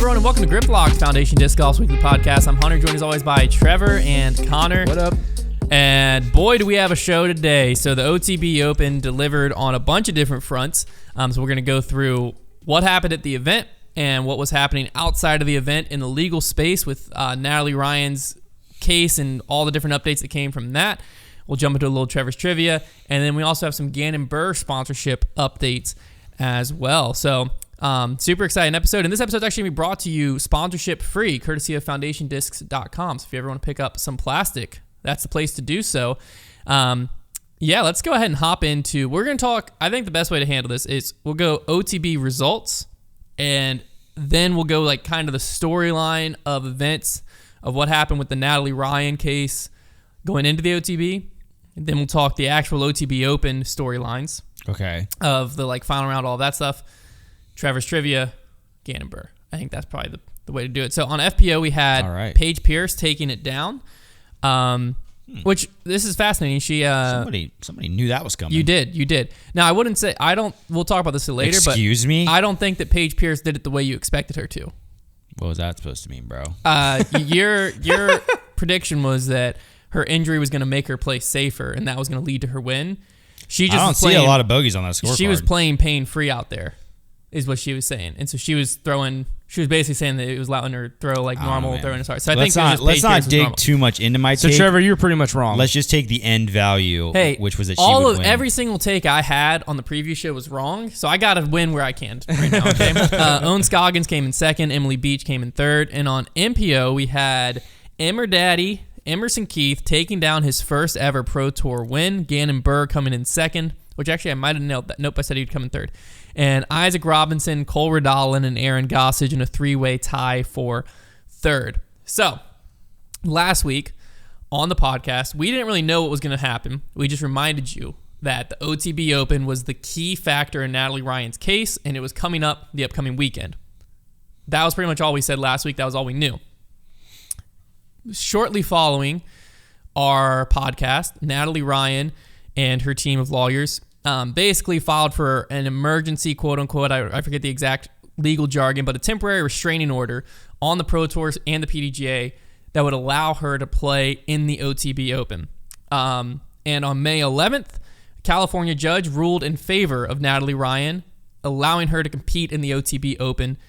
everyone, and welcome to Grip Locked, Foundation Disc Golf's weekly podcast. I'm Hunter, joined as always by Trevor and Konner. What up? And boy, do we have a show today. So the OTB Open delivered on a bunch of different fronts. So we're going to go through what happened at the event and what was happening outside of the event in the legal space with Natalie Ryan's case and all the different updates that came from that. We'll jump into a little Trevor's trivia. And then we also have some Gannon sponsorship updates as well. So super exciting episode. And this episode is actually going to be brought to you sponsorship free, courtesy of foundationdiscs.com. So if you ever want to pick up some plastic, that's the place to do so. Let's go ahead and hop into, we're going to talk, I think the best way to handle this is we'll go OTB results, and then we'll go like kind of the storyline of events of what happened with the Natalie Ryan case going into the OTB. And then we'll talk the actual OTB Open storylines. Okay. Of the like final round, all that stuff. Trevor's trivia, Gannon. I think that's probably the way to do it. So on FPO, we had Paige Pierce taking it down. Which this is fascinating. She somebody knew that was coming. You did. Now I wouldn't say we'll talk about this later. Excuse me? I don't think that Paige Pierce did it the way you expected her to. What was that supposed to mean, bro? Your prediction was that her injury was going to make her play safer, and that was going to lead to her win. I don't see a lot of bogeys on that scorecard. She was playing pain free out there, is what she was saying, and so she was basically saying that it was allowing her throw like normal, throwing as hard. So let's not dig too much into my take. So Trevor, you were pretty much wrong. Let's just take the end value, which was that she would win. Every single take I had on the preview show was wrong, so I got to win where I can right now. Okay, Owen Scoggins came in second, Emily Beach came in third, and on MPO we had Daddy Emerson Keith taking down his first ever Pro Tour win. Gannon Burr coming in second, which actually I might have nailed that. Nope, I said he'd come in third. And Isaac Robinson, Cole Redalin, and Aaron Gossage in a three-way tie for third. So, last week on the podcast, we didn't really know what was going to happen. We just reminded you that the OTB Open was the key factor in Natalie Ryan's case, and it was coming up the upcoming weekend. That was pretty much all we said last week. That was all we knew. Shortly following our podcast, Natalie Ryan and her team of lawyers basically filed for an emergency, quote unquote, I forget the exact legal jargon, but a temporary restraining order on the Pro Tours and the PDGA that would allow her to play in the OTB Open. And on May 11th, a California judge ruled in favor of Natalie Ryan, allowing her to compete in the OTB Open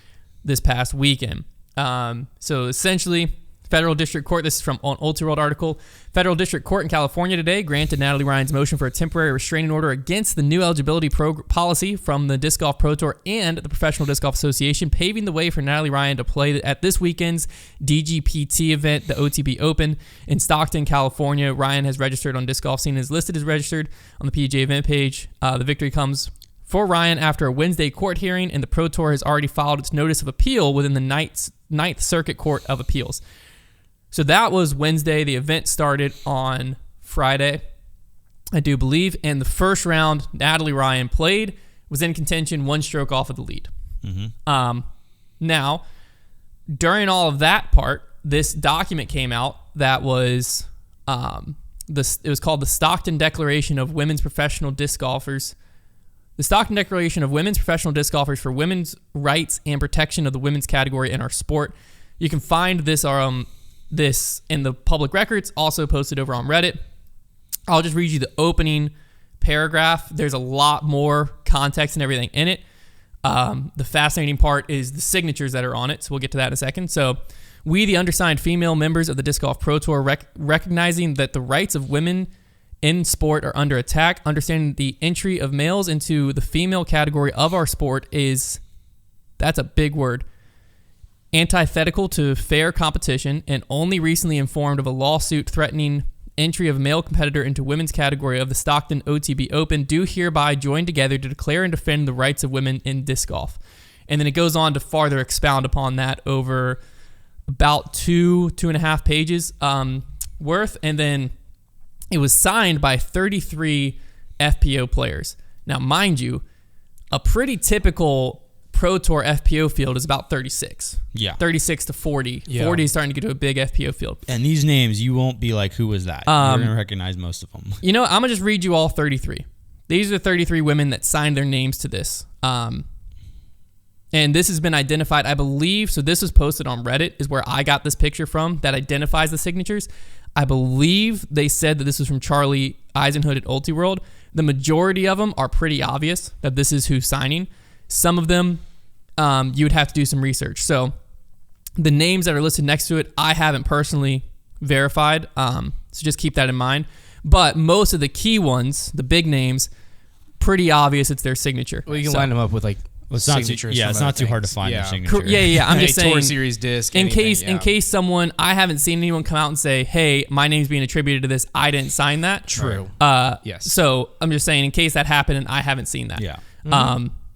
this past weekend. So essentially, Federal District Court, this is from an Ultiworld article, Federal District Court in California today granted Natalie Ryan's motion for a temporary restraining order against the new eligibility policy from the Disc Golf Pro Tour and the Professional Disc Golf Association, paving the way for Natalie Ryan to play at this weekend's DGPT event, the OTB Open in Stockton, California. Ryan has registered on Disc Golf Scene, is listed as registered on the PGA event page. The victory comes for Ryan after a Wednesday court hearing, and the Pro Tour has already filed its notice of appeal within the Ninth Circuit Court of Appeals. So that was Wednesday. The event started on Friday, I do believe. And the first round Natalie Ryan played was in contention, one stroke off of the lead. Mm-hmm. Now, during all of that part, this document came out that was it was called the Stockton Declaration of Women's Professional Disc Golfers. The Stockton Declaration of Women's Professional Disc Golfers for Women's Rights and Protection of the Women's Category in Our Sport. You can find this in the public records, also posted over on Reddit. I'll just read you the opening paragraph. There's a lot more context and everything in it. The fascinating part is the signatures that are on it, so we'll get to that in a second. So, we, the undersigned female members of the Disc Golf Pro Tour, recognizing that the rights of women in sport are under attack, understanding the entry of males into the female category of our sport that's a big word, antithetical to fair competition, and only recently informed of a lawsuit threatening entry of a male competitor into women's category of the Stockton OTB Open, do hereby join together to declare and defend the rights of women in disc golf. And then it goes on to farther expound upon that over about 2.5 pages worth. And then it was signed by 33 FPO players. Now, mind you, a pretty typical Pro Tour FPO field is about 36. Yeah. 36 to 40. Yeah. 40 is starting to get to a big FPO field. And these names, you won't be like, who was that? You're going to recognize most of them. You know, I'm going to just read you all 33. These are the 33 women that signed their names to this. And this has been identified, I believe. So this was posted on Reddit, is where I got this picture from that identifies the signatures. I believe they said that this was from Charlie Eisenhood at Ultiworld. The majority of them are pretty obvious that this is who's signing. Some of them, you would have to do some research. So the names that are listed next to it, I haven't personally verified. So just keep that in mind. But most of the key ones, the big names, pretty obvious it's their signature. Well, you can line them up with like signatures. It's not too hard to find their signature. Yeah. I'm just saying. Tour Series disc. In case someone, I haven't seen anyone come out and say, "Hey, my name's being attributed to this. I didn't sign that." True. Yes. So I'm just saying, in case that happened and I haven't seen that. Yeah.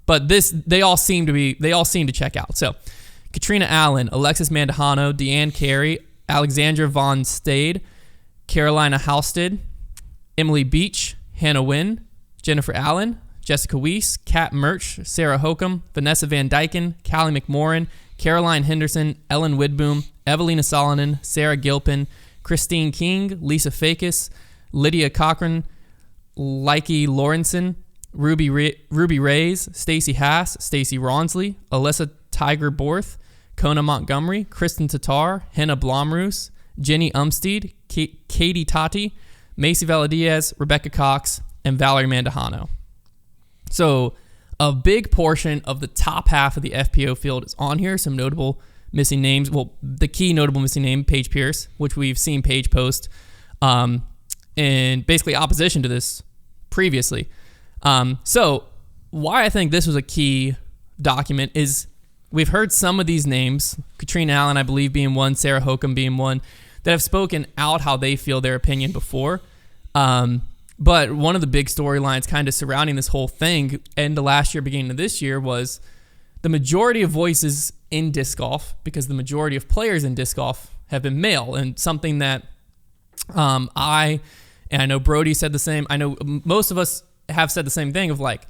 But they all seem to check out. So Katrina Allen, Alexis Mandujano, Deanne Carey, Alexandra Von Stade, Carolina Halstead, Emily Beach, Hannah Wynn, Jennifer Allen, Jessica Weiss, Kat Murch, Sarah Hokum, Vanessa Van Dyken, Callie McMorrin, Caroline Henderson, Ellen Widboom, Evelina Solonen, Sarah Gilpin, Christine King, Lisa Fakis, Lydia Cochran, Likey Lawrenson, Ruby Reyes, Stacey Haas, Stacey Ronsley, Alyssa Tiger Borth, Kona Montgomery, Kristen Tatar, Henna Blomroos, Jenny Umsteed, Katie Tati, Macy Valadiaz, Rebecca Cox, and Valerie Mandujano. So a big portion of the top half of the FPO field is on here. Some notable missing names. Well, the key notable missing name, Paige Pierce, which we've seen Paige post in basically opposition to this previously. So why I think this was a key document is we've heard some of these names, Katrina Allen, I believe, being one, Sarah Hokum being one, that have spoken out how they feel their opinion before. But one of the big storylines kind of surrounding this whole thing, end of last year, beginning of this year, was the majority of voices in disc golf, because the majority of players in disc golf have been male, and something that I know Brody said the same. I know most of us have said the same thing of like,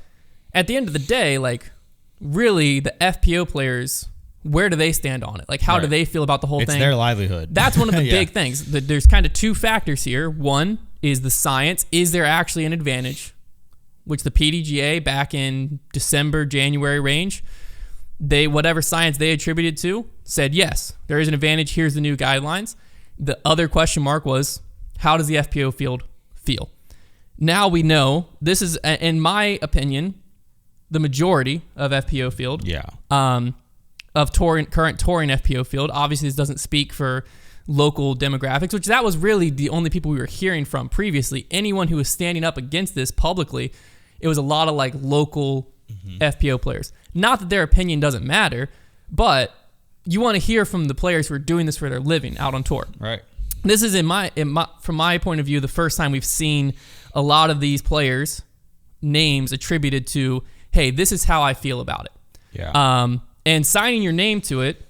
at the end of the day, like really the FPO players, where do they stand on it? Like, how do they feel about the whole thing? It's their livelihood. That's one of the big things. There's kind of two factors here. One is the science. Is there actually an advantage? Which the PDGA back in December, January range, whatever science they attributed to said, yes, there is an advantage. Here's the new guidelines. The other question mark was, how does the FPO field feel? Now we know this is, in my opinion, the majority of FPO field. Yeah. Of current touring FPO field. Obviously, this doesn't speak for local demographics, which that was really the only people we were hearing from previously. Anyone who was standing up against this publicly, it was a lot of like local FPO players. Not that their opinion doesn't matter, but you want to hear from the players who are doing this for their living out on tour. Right. This is from my point of view, the first time we've seen a lot of these players' names attributed to, hey, this is how I feel about it. Yeah. And signing your name to it,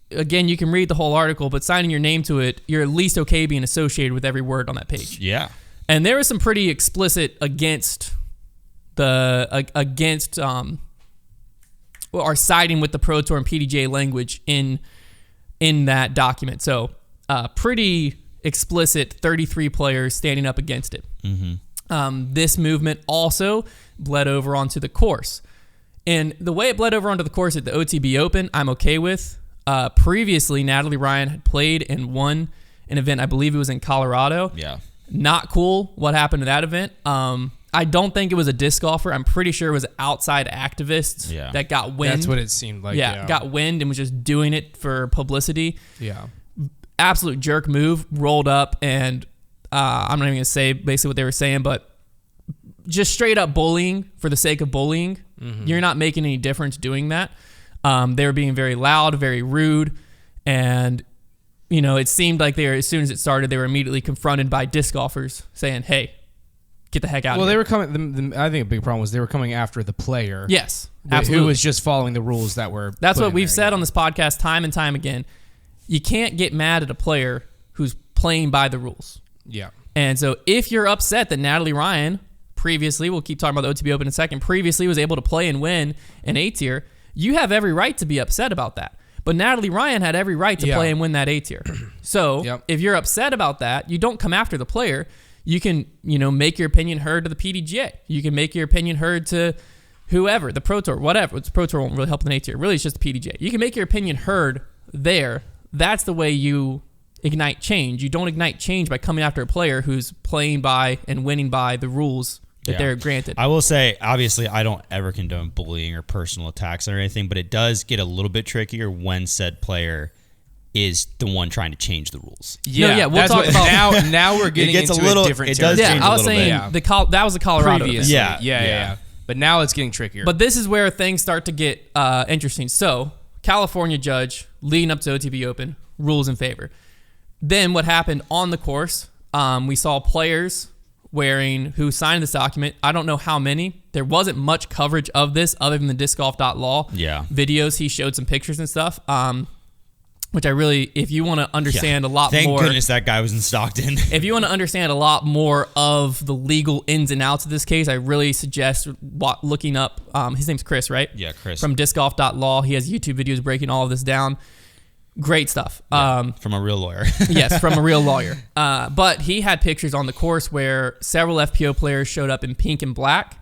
again, you can read the whole article, but signing your name to it, you're at least okay being associated with every word on that page. Yeah. And there was some pretty explicit against or siding with the Pro Tour and PDGA language in that document. So pretty explicit 33 players standing up against it. This movement also bled over onto the course. And the way it bled over onto the course at the OTB Open, I'm okay with. Previously, Natalie Ryan had played and won an event, I believe it was in Colorado. Yeah. Not cool what happened to that event. I don't think it was a disc golfer. I'm pretty sure it was outside activists that got wind. That's what it seemed like. Yeah, got wind and was just doing it for publicity. Yeah. Absolute jerk move, rolled up, and I'm not even going to say basically what they were saying, but just straight up bullying for the sake of bullying. You're not making any difference doing that. They were being very loud, very rude, and it seemed like as soon as it started, they were immediately confronted by disc golfers saying, "Hey, get the heck out of here." Well, they were coming. I think a big problem was they were coming after the player. Yes, absolutely. Who was just following the rules that were. That's what we've said on this podcast time and time again. You can't get mad at a player who's playing by the rules. Yeah. And so if you're upset that Natalie Ryan previously, we'll keep talking about the OTB Open in a second, previously was able to play and win an A-tier, you have every right to be upset about that. But Natalie Ryan had every right to play and win that A-tier. So if you're upset about that, you don't come after the player. You can, make your opinion heard to the PDGA. You can make your opinion heard to whoever, the Pro Tour, whatever. The Pro Tour won't really help with an A tier. Really, it's just the PDGA. You can make your opinion heard there. That's the way you ignite change. You don't ignite change by coming after a player who's playing by and winning by the rules that they're granted. I will say, obviously, I don't ever condone bullying or personal attacks or anything, but it does get a little bit trickier when said player is the one trying to change the rules. Yeah, we'll talk about now we're getting into a different territory. Change I was saying that was the Colorado. Previously. Yeah. But now it's getting trickier. But this is where things start to get interesting. So, California judge leading up to OTB Open rules in favor. Then what happened on the course? We saw players who signed this document. I don't know how many. There wasn't much coverage of this other than the discgolf.law videos. He showed some pictures and stuff, which I really, if you want to understand a lot more. Thank goodness that guy was in Stockton. If you want to understand a lot more of the legal ins and outs of this case, I really suggest looking up, his name's Chris, right? Yeah, Chris. From discgolf.law. He has YouTube videos breaking all of this down. Great stuff. From a real lawyer. Yes, from a real lawyer. But he had pictures on the course where several FPO players showed up in pink and black,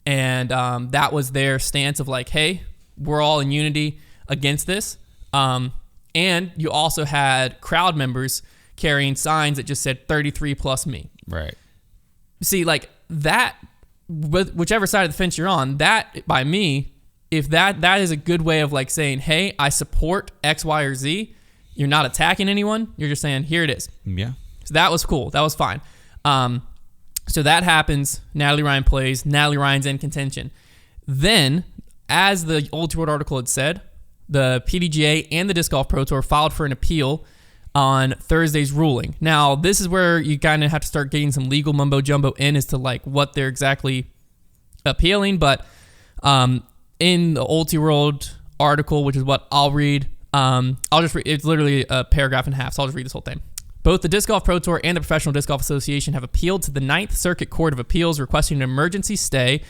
and that was their stance of like, hey, we're all in unity against this. And you also had crowd members carrying signs that just said 33 plus me. Right. See, like that, whichever side of the fence you're on, that by me, if that is a good way of like saying, hey, I support X, Y, or Z, you're not attacking anyone. You're just saying, here it is. Yeah. So that was cool. That was fine. So that happens. Natalie Ryan plays. Natalie Ryan's in contention. Then, as the Old World article had said, the PDGA and the Disc Golf Pro Tour filed for an appeal on Thursday's ruling. Now, this is where you kind of have to start getting some legal mumbo jumbo in as to like what they're exactly appealing. But in the Old World article, which is what I'll read, I'll just read. It's literally a paragraph and a half, so I'll just read this whole thing. Both the Disc Golf Pro Tour and the Professional Disc Golf Association have appealed to the Ninth Circuit Court of Appeals requesting an emergency stay,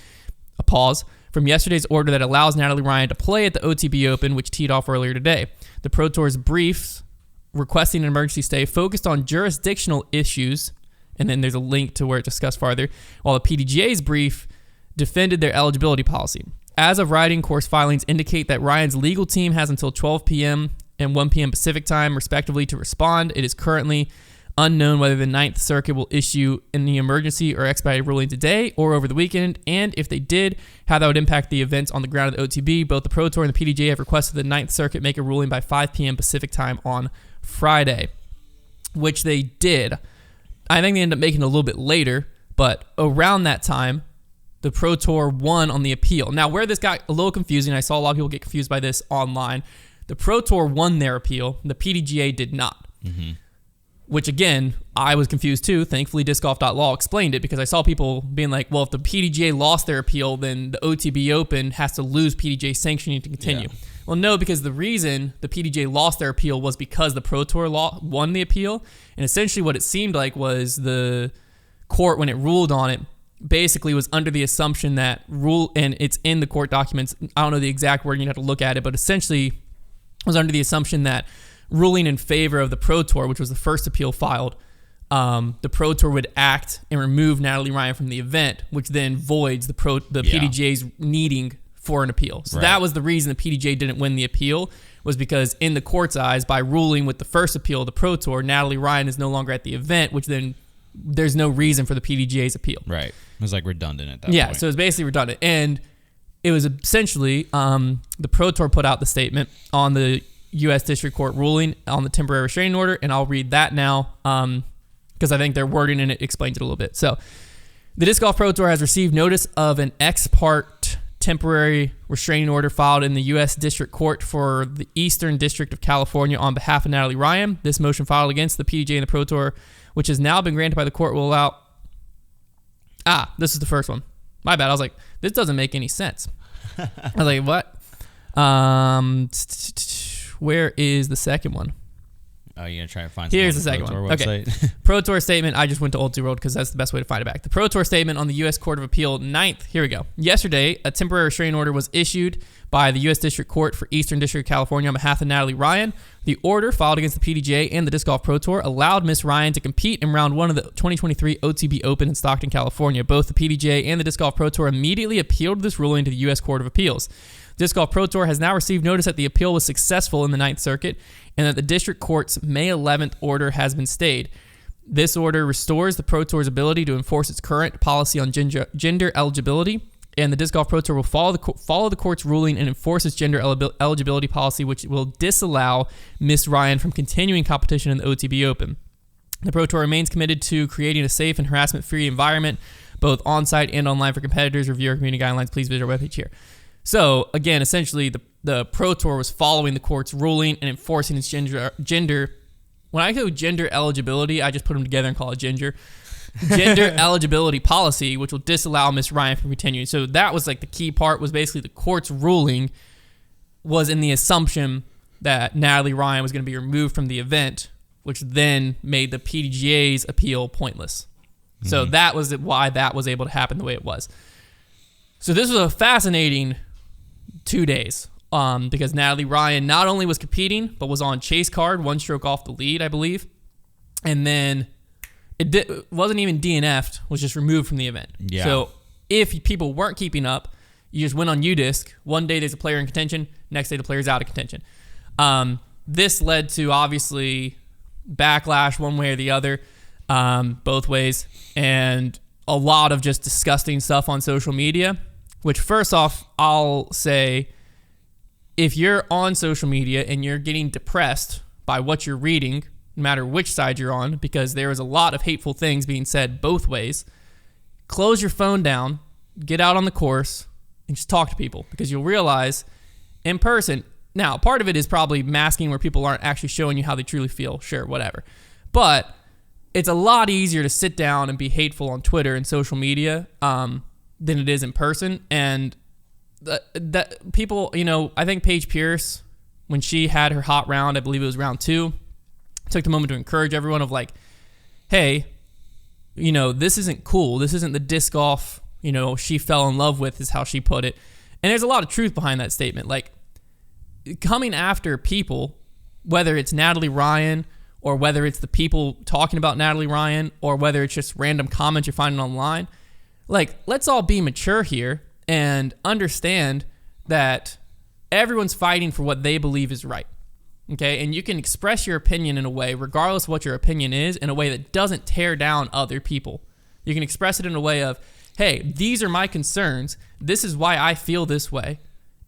a pause, from yesterday's order that allows Natalie Ryan to play at the OTB Open, which teed off earlier today. The Pro Tour's briefs requesting an emergency stay focused on jurisdictional issues, and then there's a link to where it discussed farther, while the PDGA's brief defended their eligibility policy. As of writing, course filings indicate that Ryan's legal team has until 12 p.m. and 1 p.m. Pacific time, respectively, to respond. It is currently unknown whether the Ninth Circuit will issue any emergency or expedited ruling today or over the weekend, and if they did, how that would impact the events on the ground of the OTB. Both the Pro Tour and the PDGA have requested the Ninth Circuit make a ruling by 5 p.m. Pacific time on Friday, which they did. I think they ended up making it a little bit later, but around that time, the Pro Tour won on the appeal. Now, where this got a little confusing, I saw a lot of people get confused by this online. The Pro Tour won their appeal, the PDGA did not. Mm-hmm. Which, again, I was confused too. Thankfully, discgolf.law explained it because I saw people being like, well, if the PDGA lost their appeal, then the OTB Open has to lose PDGA sanctioning to continue. Yeah. Well, no, because the reason the PDGA lost their appeal was because the Pro Tour won the appeal. And essentially what it seemed like was the court, when it ruled on it, basically was under the assumption that and it's in the court documents, I don't know the exact wording, you'd have to look at it, but essentially was under the assumption that ruling in favor of the Pro Tour, which was the first appeal filed, the Pro Tour would act and remove Natalie Ryan from the event, which then voids the PDGA's needing for an appeal. So that was the reason the PDGA didn't win the appeal, was because in the court's eyes, by ruling with the first appeal, the Pro Tour, Natalie Ryan is no longer at the event, which then there's no reason for the PDGA's appeal. Right. It was like redundant at that point. Yeah, so it was basically redundant. And it was essentially, the Pro Tour put out the statement on the U.S. District Court ruling on the temporary restraining order, and I'll read that now because I think their wording in it explains it a little bit. So, the Disc Golf Pro Tour has received notice of an ex parte temporary restraining order filed in the U.S. District Court for the Eastern District of California on behalf of Natalie Ryan. This motion filed against the PDGA and the Pro Tour, which has now been granted by the court, will allow... this is the first one. My bad. I was like, this doesn't make any sense. I was like, what? Where is the second one? Oh, you're going to try to find Here's the something second on one. the Pro Tour website? Okay. Pro Tour statement. I just went to OTB World because that's the best way to find it back. The Pro Tour statement on the U.S. Court of Appeal 9th. Here we go. Yesterday, a temporary restraining order was issued by the U.S. District Court for Eastern District of California on behalf of Natalie Ryan. The order filed against the PDGA and the Disc Golf Pro Tour allowed Miss Ryan to compete in round 1 of the 2023 OTB Open in Stockton, California. Both the PDGA and the Disc Golf Pro Tour immediately appealed this ruling to the U.S. Court of Appeals. Disc Golf Pro Tour has now received notice that the appeal was successful in the Ninth Circuit and that the District Court's May 11th order has been stayed. This order restores the Pro Tour's ability to enforce its current policy on gender eligibility, and the Disc Golf Pro Tour will follow the court's ruling and enforce its gender eligibility policy, which will disallow Miss Ryan from continuing competition in the OTB Open. The Pro Tour remains committed to creating a safe and harassment-free environment, both on-site and online for competitors. Review our community guidelines. Please visit our webpage here. So, again, essentially, the Pro Tour was following the court's ruling and enforcing its gender. When I go gender eligibility, I just put them together and call it gender eligibility policy, which will disallow Miss Ryan from continuing. So that was like the key part, was basically the court's ruling was in the assumption that Natalie Ryan was going to be removed from the event, which then made the PDGA's appeal pointless. Mm-hmm. So that was why that was able to happen the way it was. So this was a fascinating 2 days because Natalie Ryan not only was competing, but was on chase card, 1 stroke off the lead, I believe. And then it wasn't even DNF'd, was just removed from the event. Yeah. So if people weren't keeping up, you just went on UDisc. One day there's a player in contention, next day the player's out of contention. This led to, obviously, backlash one way or the other, both ways, and a lot of just disgusting stuff on social media, which first off, I'll say, if you're on social media and you're getting depressed by what you're reading, no matter which side you're on, because there is a lot of hateful things being said both ways, close your phone down, get out on the course, and just talk to people, because you'll realize in person, now, part of it is probably masking where people aren't actually showing you how they truly feel, sure, whatever. But it's a lot easier to sit down and be hateful on Twitter and social media than it is in person. And that people, I think Paige Pierce, when she had her hot round, I believe it was round 2, took the moment to encourage everyone of like, hey, this isn't cool. This isn't the disc golf, she fell in love with, is how she put it. And there's a lot of truth behind that statement. Like, coming after people, whether it's Natalie Ryan or whether it's the people talking about Natalie Ryan or whether it's just random comments you're finding online, like, let's all be mature here and understand that everyone's fighting for what they believe is right. Okay, and you can express your opinion in a way, regardless of what your opinion is, in a way that doesn't tear down other people. You can express it in a way of, hey, these are my concerns. This is why I feel this way.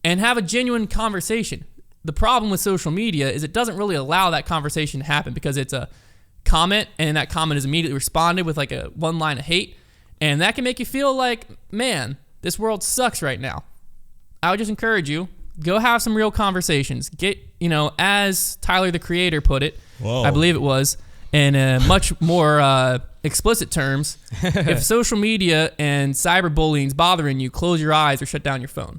And have a genuine conversation. The problem with social media is it doesn't really allow that conversation to happen because it's a comment, and that comment is immediately responded with like one line of hate. And that can make you feel like, man, this world sucks right now. I would just encourage you, go have some real conversations. Get, as Tyler, the Creator, put it, whoa, I believe it was, in much more explicit terms, if social media and cyberbullying is bothering you, close your eyes or shut down your phone.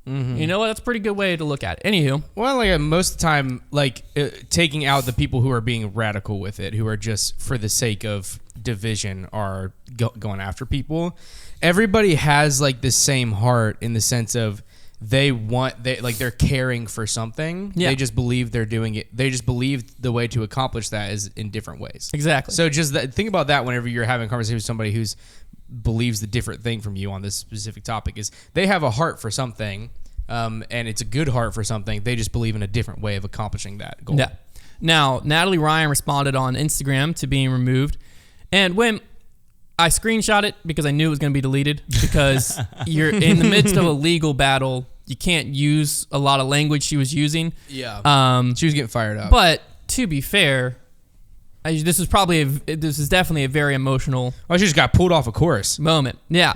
Mm-hmm. You know what? That's a pretty good way to look at it. Anywho. Well, like most of the time, taking out the people who are being radical with it, who are just for the sake of division are going after people. Everybody has like the same heart in the sense of they're caring for something. Yeah. They just believe they're doing it. They just believe the way to accomplish that is in different ways. Exactly. So just think about that whenever you're having a conversation with somebody who's believes the different thing from you on this specific topic. Is they have a heart for something, and it's a good heart for something. They just believe in a different way of accomplishing that goal. Yeah. Now, Natalie Ryan responded on Instagram to being removed, and when I screenshot it because I knew it was going to be deleted, because you're in the midst of a legal battle, you can't use a lot of language she was using. Yeah. She was getting fired up. But to be fair, this is definitely a very emotional. Oh, she just got pulled off a course moment. Yeah.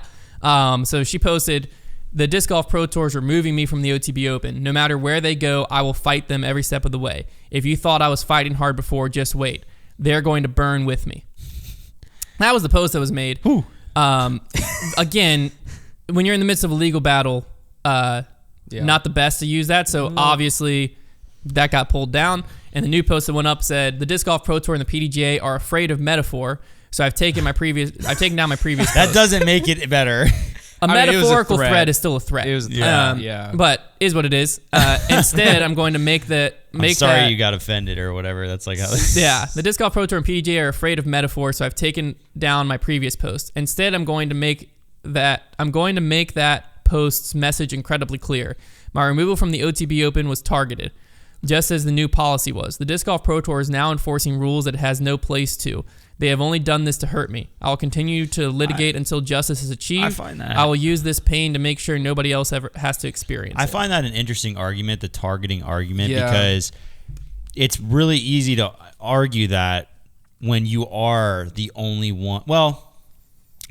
So she posted, "The Disc Golf Pro Tour is removing me from the OTB Open. No matter where they go, I will fight them every step of the way. If you thought I was fighting hard before, just wait. They're going to burn with me." That was the post that was made. Again, when you're in the midst of a legal battle, not the best to use that. So obviously that got pulled down. And the new post that went up said, the Disc Golf Pro Tour and the PDGA are afraid of metaphor. So I've taken down my previous That post. doesn't make it better. A metaphorical threat is still a threat. It was But is what it is. Instead, I'm going to make sorry you got offended or whatever. That's like how yeah, the Disc Golf Pro Tour and PDGA are afraid of metaphor, so I've taken down my previous post. Instead, I'm going to make that post's message incredibly clear. My removal from the OTB Open was targeted, just as the new policy was. The Disc Golf Pro Tour is now enforcing rules that it has no place to. They have only done this to hurt me. I will continue to litigate until justice is achieved. I find that. I will use this pain to make sure nobody else ever has to experience it. I find that an interesting argument, the targeting argument, because it's really easy to argue that when you are the only one. Well,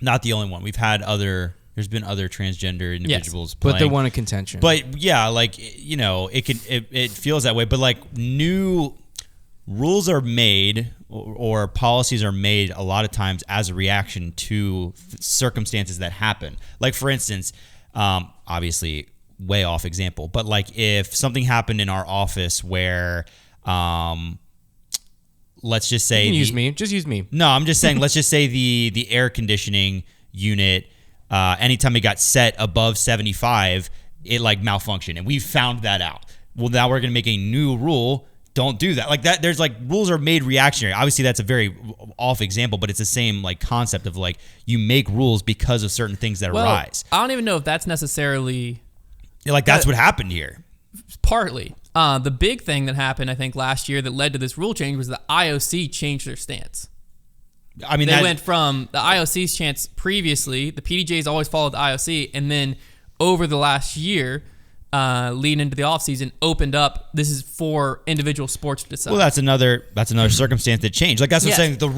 not the only one. There's been other transgender individuals playing. But they're one in contention. But yeah, like, you know, it feels that way. But like new rules are made or policies are made a lot of times as a reaction to circumstances that happen. Like, for instance, obviously way off example, but like if something happened in our office where, let's just say, just use me. No, I'm just saying, let's just say the air conditioning unit, anytime it got set above 75, it like malfunctioned, and we found that out. Well, now we're going to make a new rule. Don't do that. Like that, there's like rules are made reactionary. Obviously, that's a very off example, but it's the same like concept of like you make rules because of certain things that arise. I don't even know if that's necessarily like that's what happened here. Partly. The big thing that happened, I think, last year that led to this rule change was the IOC changed their stance. I mean, they went from the IOC's stance previously, the PDJ's always followed the IOC, and then over the last year, leading into the offseason, opened up, this is for individual sports to decide. Well, that's another circumstance that changed. Like that's what I'm saying. The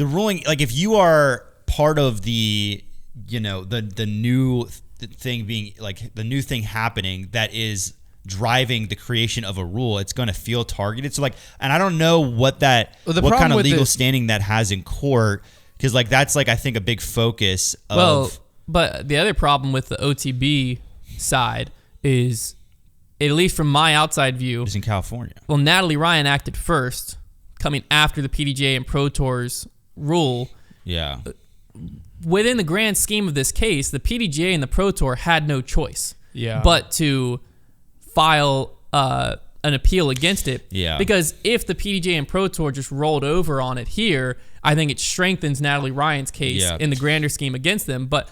ruling, like if you are part of the, you know, the new thing being like the new thing happening that is driving the creation of a rule, it's going to feel targeted. So like, and I don't know what kind of legal standing that has in court, because like that's like I think a big focus of. Well, but the other problem with the OTB side is, at least from my outside view, it's in California. Well, Natalie Ryan acted first, coming after the PDGA and Pro Tour's rule. Yeah. Within the grand scheme of this case, the PDGA and the Pro Tour had no choice but to file an appeal against it. Yeah. Because if the PDGA and Pro Tour just rolled over on it here, I think it strengthens Natalie Ryan's case in the grander scheme against them. But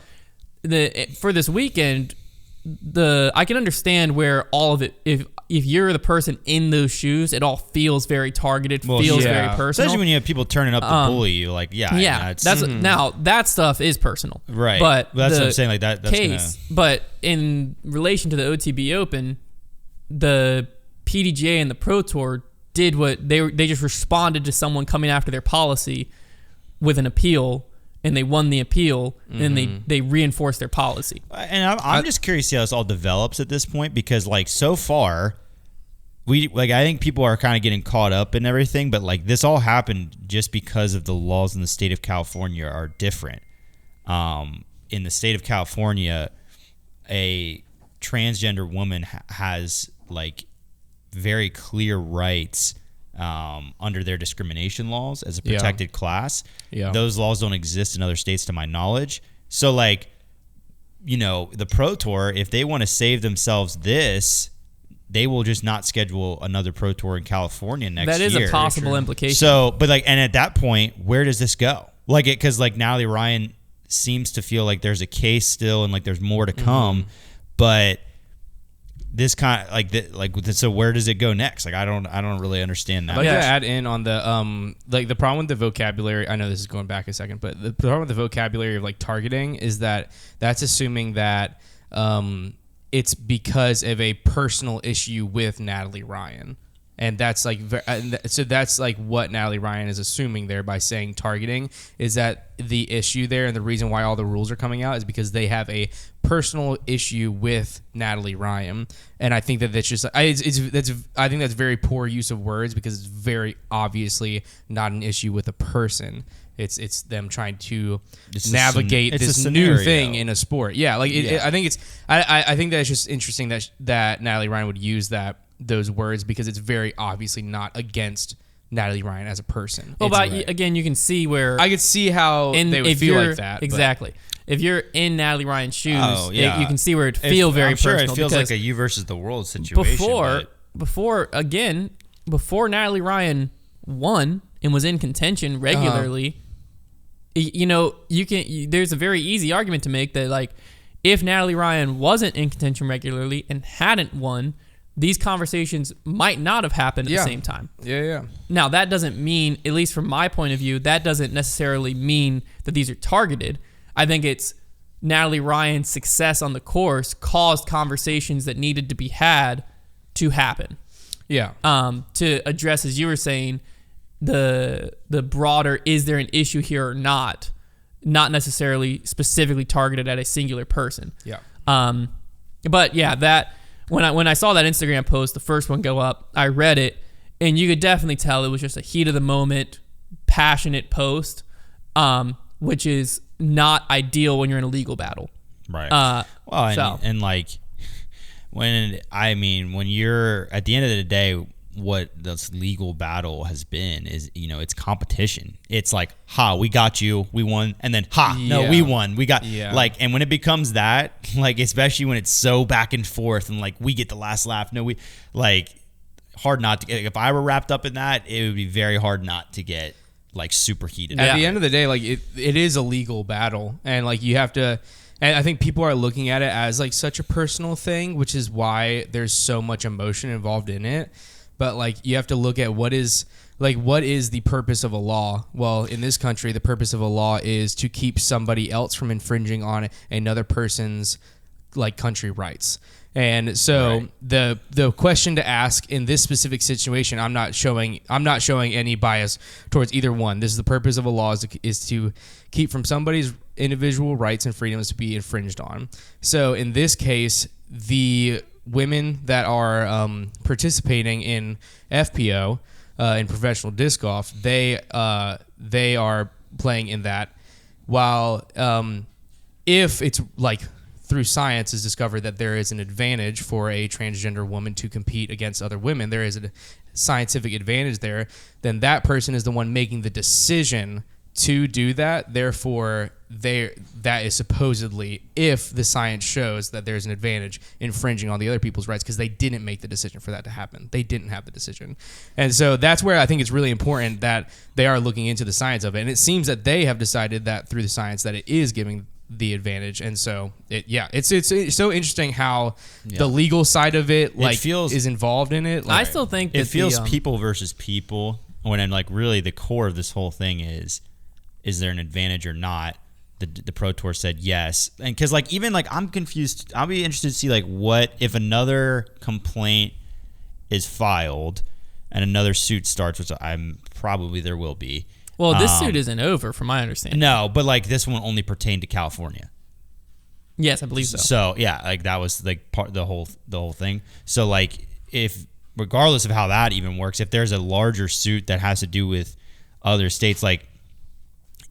for this weekend, I can understand where all of it, if you're the person in those shoes, it all feels very targeted, feels very personal. Especially when you have people turning up to bully you, like now that stuff is personal, right? But that's what I'm saying. Like that's case, but in relation to the OTB Open, the PDGA and the Pro Tour did what they just responded to someone coming after their policy with an appeal. And they won the appeal, and they reinforced their policy. And I'm just curious to see how this all develops at this point, because like so far, I think people are kind of getting caught up in everything, but like this all happened just because of the laws in the state of California are different. In the state of California, a transgender woman has like very clear rights under their discrimination laws as a protected class. Yeah. Those laws don't exist in other states to my knowledge. So like, you know, the Pro Tour, if they want to save themselves this, they will just not schedule another Pro Tour in California next year. That is a possible implication. So, but like, and at that point, where does this go? Like it, cause like Natalie Ryan seems to feel like there's a case still and like there's more to come, but this kind of so where does it go next? Like I don't really understand that. I'd like to add in on the like the problem with the vocabulary. I know this is going back a second, but the problem with the vocabulary of like targeting is that that's assuming that it's because of a personal issue with Natalie Ryan. And that's like, so that's like what Natalie Ryan is assuming there by saying targeting, is that the issue there and the reason why all the rules are coming out is because they have a personal issue with Natalie Ryan. And I think that that's just, I think that's very poor use of words, because it's very obviously not an issue with a person. It's them trying to navigate this new thing in a sport. Yeah, like I think I think that it's just interesting that Natalie Ryan would use that those words because it's very obviously not against Natalie Ryan as a person. Well, but again, you can see where I could see how they would feel like that. Exactly. If you're in Natalie Ryan's shoes, yeah. you can see where it feels very personal. It feels like a you versus the world situation. Before Natalie Ryan won and was in contention regularly, there's a very easy argument to make that like if Natalie Ryan wasn't in contention regularly and hadn't won, these conversations might not have happened at the same time. Yeah. Now, that doesn't mean, at least from my point of view, that doesn't necessarily mean that these are targeted. I think it's Natalie Ryan's success on the course caused conversations that needed to be had to happen. Yeah. To address, as you were saying, the broader, is there an issue here or not necessarily specifically targeted at a singular person. Yeah. But yeah, that when I saw that Instagram post, the first one go up, I read it, and you could definitely tell it was just a heat of the moment, passionate post, which is not ideal when you're in a legal battle. Right. When you're at the end of the day, what this legal battle has been is, it's competition. It's like, we got you, we won, and then no, we won, we got and when it becomes that, like, especially when it's so back and forth and like we get the last laugh, hard not to get, if I were wrapped up in that, it would be very hard not to get like super heated. At the end of the day, like it is a legal battle, and like you have to. And I think people are looking at it as like such a personal thing, which is why there's so much emotion involved in it. But like you have to look at what is the purpose of a law? Well, in this country, the purpose of a law is to keep somebody else from infringing on another person's like country rights. And so the question to ask in this specific situation, I'm not showing any bias towards either one. This is the purpose of a law is to keep from somebody's individual rights and freedoms to be infringed on. So in this case, the women that are participating in FPO, in professional disc golf, they are playing in that. While if it's like through science is discovered that there is an advantage for a transgender woman to compete against other women, there is a scientific advantage there, then that person is the one making the decision to do that. Therefore, that is supposedly, if the science shows that there's an advantage, infringing on the other people's rights because they didn't make the decision for that to happen. They didn't have the decision. And so that's where I think it's really important that they are looking into the science of it. And it seems that they have decided that through the science that it is giving the advantage. And so it's so interesting how the legal side of it is involved in it. I still think it feels people versus people, when like really the core of this whole thing is there an advantage or not? The Pro Tour said yes. And because like even like I'm confused, I'll be interested to see like what if another complaint is filed and another suit starts, which I'm probably there will be. Well, this suit isn't over, from my understanding. No, but like this one only pertained to California. Yes, I believe so. So yeah, like that was like part the whole thing. So like if regardless of how that even works, if there's a larger suit that has to do with other states, like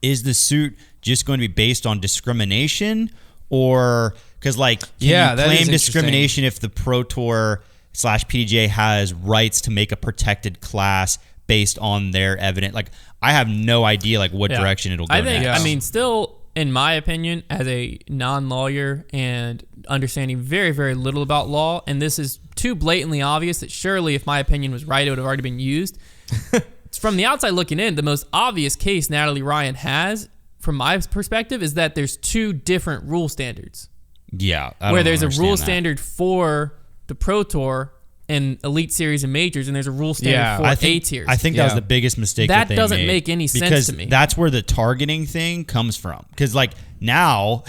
is the suit just going to be based on discrimination, or because like can you claim discrimination if the Pro Tour / PDGA has rights to make a protected class based on their evidence? Like I have no idea like what direction it'll go. I mean, still, in my opinion, as a non-lawyer and understanding very, very little about law, and this is too blatantly obvious that surely if my opinion was right, it would have already been used. From the outside looking in, the most obvious case Natalie Ryan has, from my perspective, is that there's two different rule standards. Yeah. Where there's a rule standard for the Pro Tour and Elite Series and Majors, and there's a rule standard for A tiers. I think that was the biggest mistake that they doesn't made, make any sense to me. That's where the targeting thing comes from. Because like now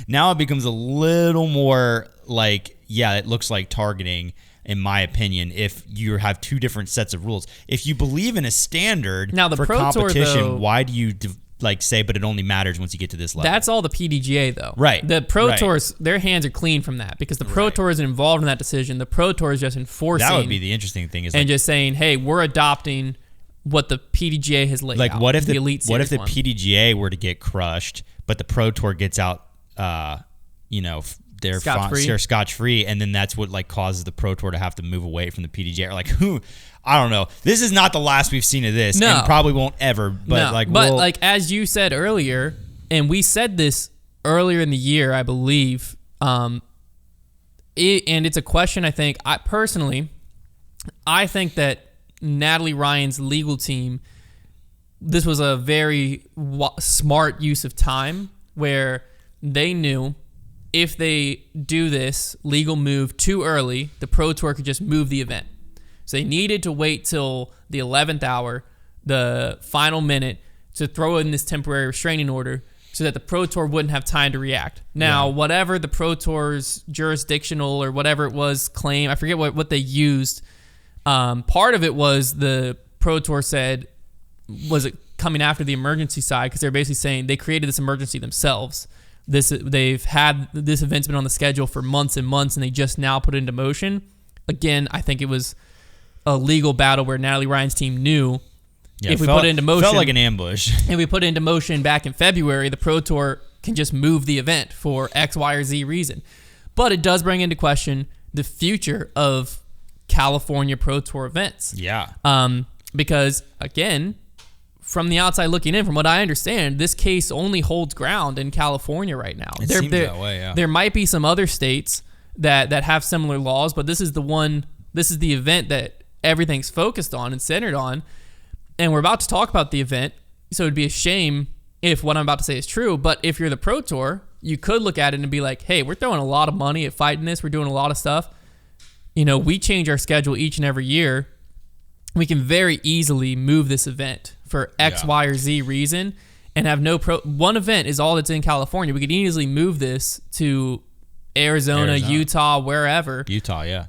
it becomes a little more like, it looks like targeting, in my opinion, if you have two different sets of rules. If you believe in a standard now, the for Pro competition, Tour, though, why do you say, but it only matters once you get to this level? That's all the PDGA, though. Right. The Pro Tours, their hands are clean from that because the Pro Tour isn't involved in that decision. The Pro Tour is just enforcing. That would be the interesting thing. Is and just saying, hey, we're adopting what the PDGA has laid out. What if the Elite Series what if the one. PDGA were to get crushed, but the Pro Tour gets out, they're scotch-free, and then that's what like causes the Pro Tour to have to move away from the PDGA. Or like, I don't know. This is not the last we've seen of this, and probably won't ever. But like as you said earlier, and we said this earlier in the year, I believe. And it's a question. I think I think that Natalie Ryan's legal team, this was a very smart use of time where they knew if they do this legal move too early, the Pro Tour could just move the event. So they needed to wait till the 11th hour, the final minute, to throw in this temporary restraining order so that the Pro Tour wouldn't have time to react. Now, whatever the Pro Tour's jurisdictional or whatever it was claim, I forget what they used. Part of it was the Pro Tour said, was it coming after the emergency side? Because they're basically saying they created this emergency themselves. They've had this event's been on the schedule for months and months, and they just now put it into motion. Again, I think it was a legal battle where Natalie Ryan's team knew if we put it into motion, felt like an ambush. And we put it into motion back in February, the Pro Tour can just move the event for X, Y, or Z reason. But it does bring into question the future of California Pro Tour events. Yeah. Because again, from the outside looking in, from what I understand, this case only holds ground in California right now. It seems that way, yeah. There might be some other states that have similar laws, but this is the event that everything's focused on and centered on. And we're about to talk about the event, so it'd be a shame if what I'm about to say is true. But if you're the Pro Tour, you could look at it and be like, hey, we're throwing a lot of money at fighting this. We're doing a lot of stuff. We change our schedule each and every year. We can very easily move this event for X, Y, or Z reason and have one event is all that's in California. We could easily move this to Arizona, Utah, wherever. Utah, yeah.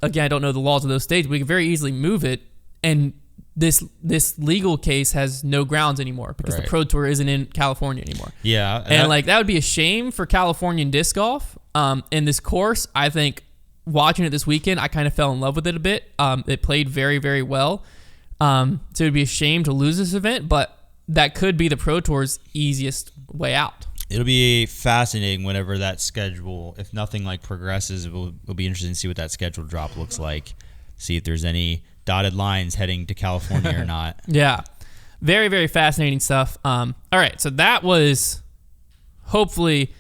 Again, I don't know the laws of those states. We could very easily move it, and this legal case has no grounds anymore because the Pro Tour isn't in California anymore. Yeah. And that would be a shame for Californian disc golf. In this course, I think watching it this weekend, I kind of fell in love with it a bit. It played very, very well. So it would be a shame to lose this event, but that could be the Pro Tour's easiest way out. It'll be fascinating whenever that schedule, if nothing like progresses, it'll be interesting to see what that schedule drop looks like. See if there's any dotted lines heading to California or not. Yeah. Very, very fascinating stuff. All right. So that was hopefully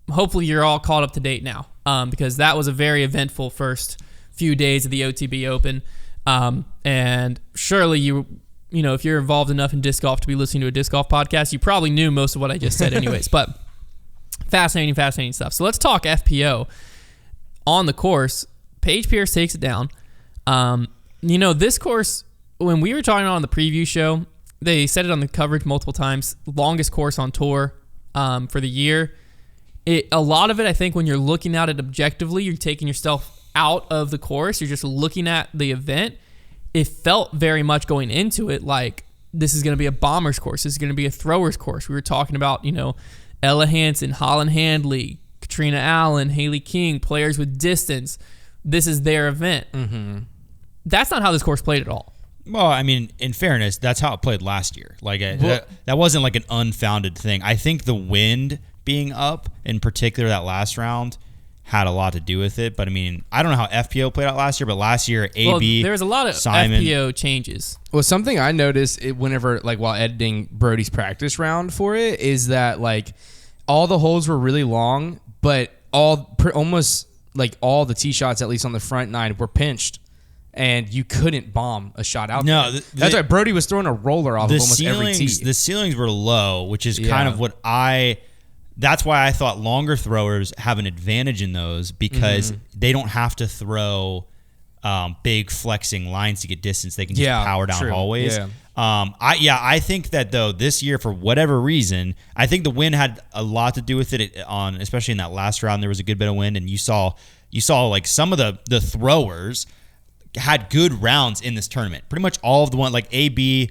you're all caught up to date now, because that was a very eventful first few days of the OTB Open. And surely if you're involved enough in disc golf to be listening to a disc golf podcast, you probably knew most of what I just said anyways, but fascinating stuff. So let's talk FPO on the course. Paige Pierce takes it down. This course, when we were talking on the preview show, they said it on the coverage multiple times, longest course on tour, for the year. A lot of it, I think, when you're looking at it objectively, you're taking yourself out of the course. You're just looking at the event. It felt very much going into it like this is going to be a bomber's course. This is going to be a thrower's course. We were talking about, Ella Hansen, Holland Handley, Katrina Allen, Haley King, players with distance. This is their event. Mm-hmm. That's not how this course played at all. Well, I mean, in fairness, that's how it played last year. Like that wasn't like an unfounded thing. I think the wind being up, in particular that last round, had a lot to do with it. But I mean, I don't know how FPO played out last year, but last year AB, there was a lot of Simon, FPO changes. Well, something I noticed whenever, while editing Brody's practice round for it, is that all the holes were really long, but almost all the tee shots, at least on the front nine, were pinched, and you couldn't bomb a shot out. No, there. That's why Brody was throwing a roller off of almost every tee. The ceilings were low, which is kind of what that's why I thought longer throwers have an advantage in those, because they don't have to throw big flexing lines to get distance. They can just power down hallways. Yeah. I think that though this year, for whatever reason, I think the wind had a lot to do with it. Especially in that last round, there was a good bit of wind, and you saw some of the throwers had good rounds in this tournament. Pretty much all of the one, AB.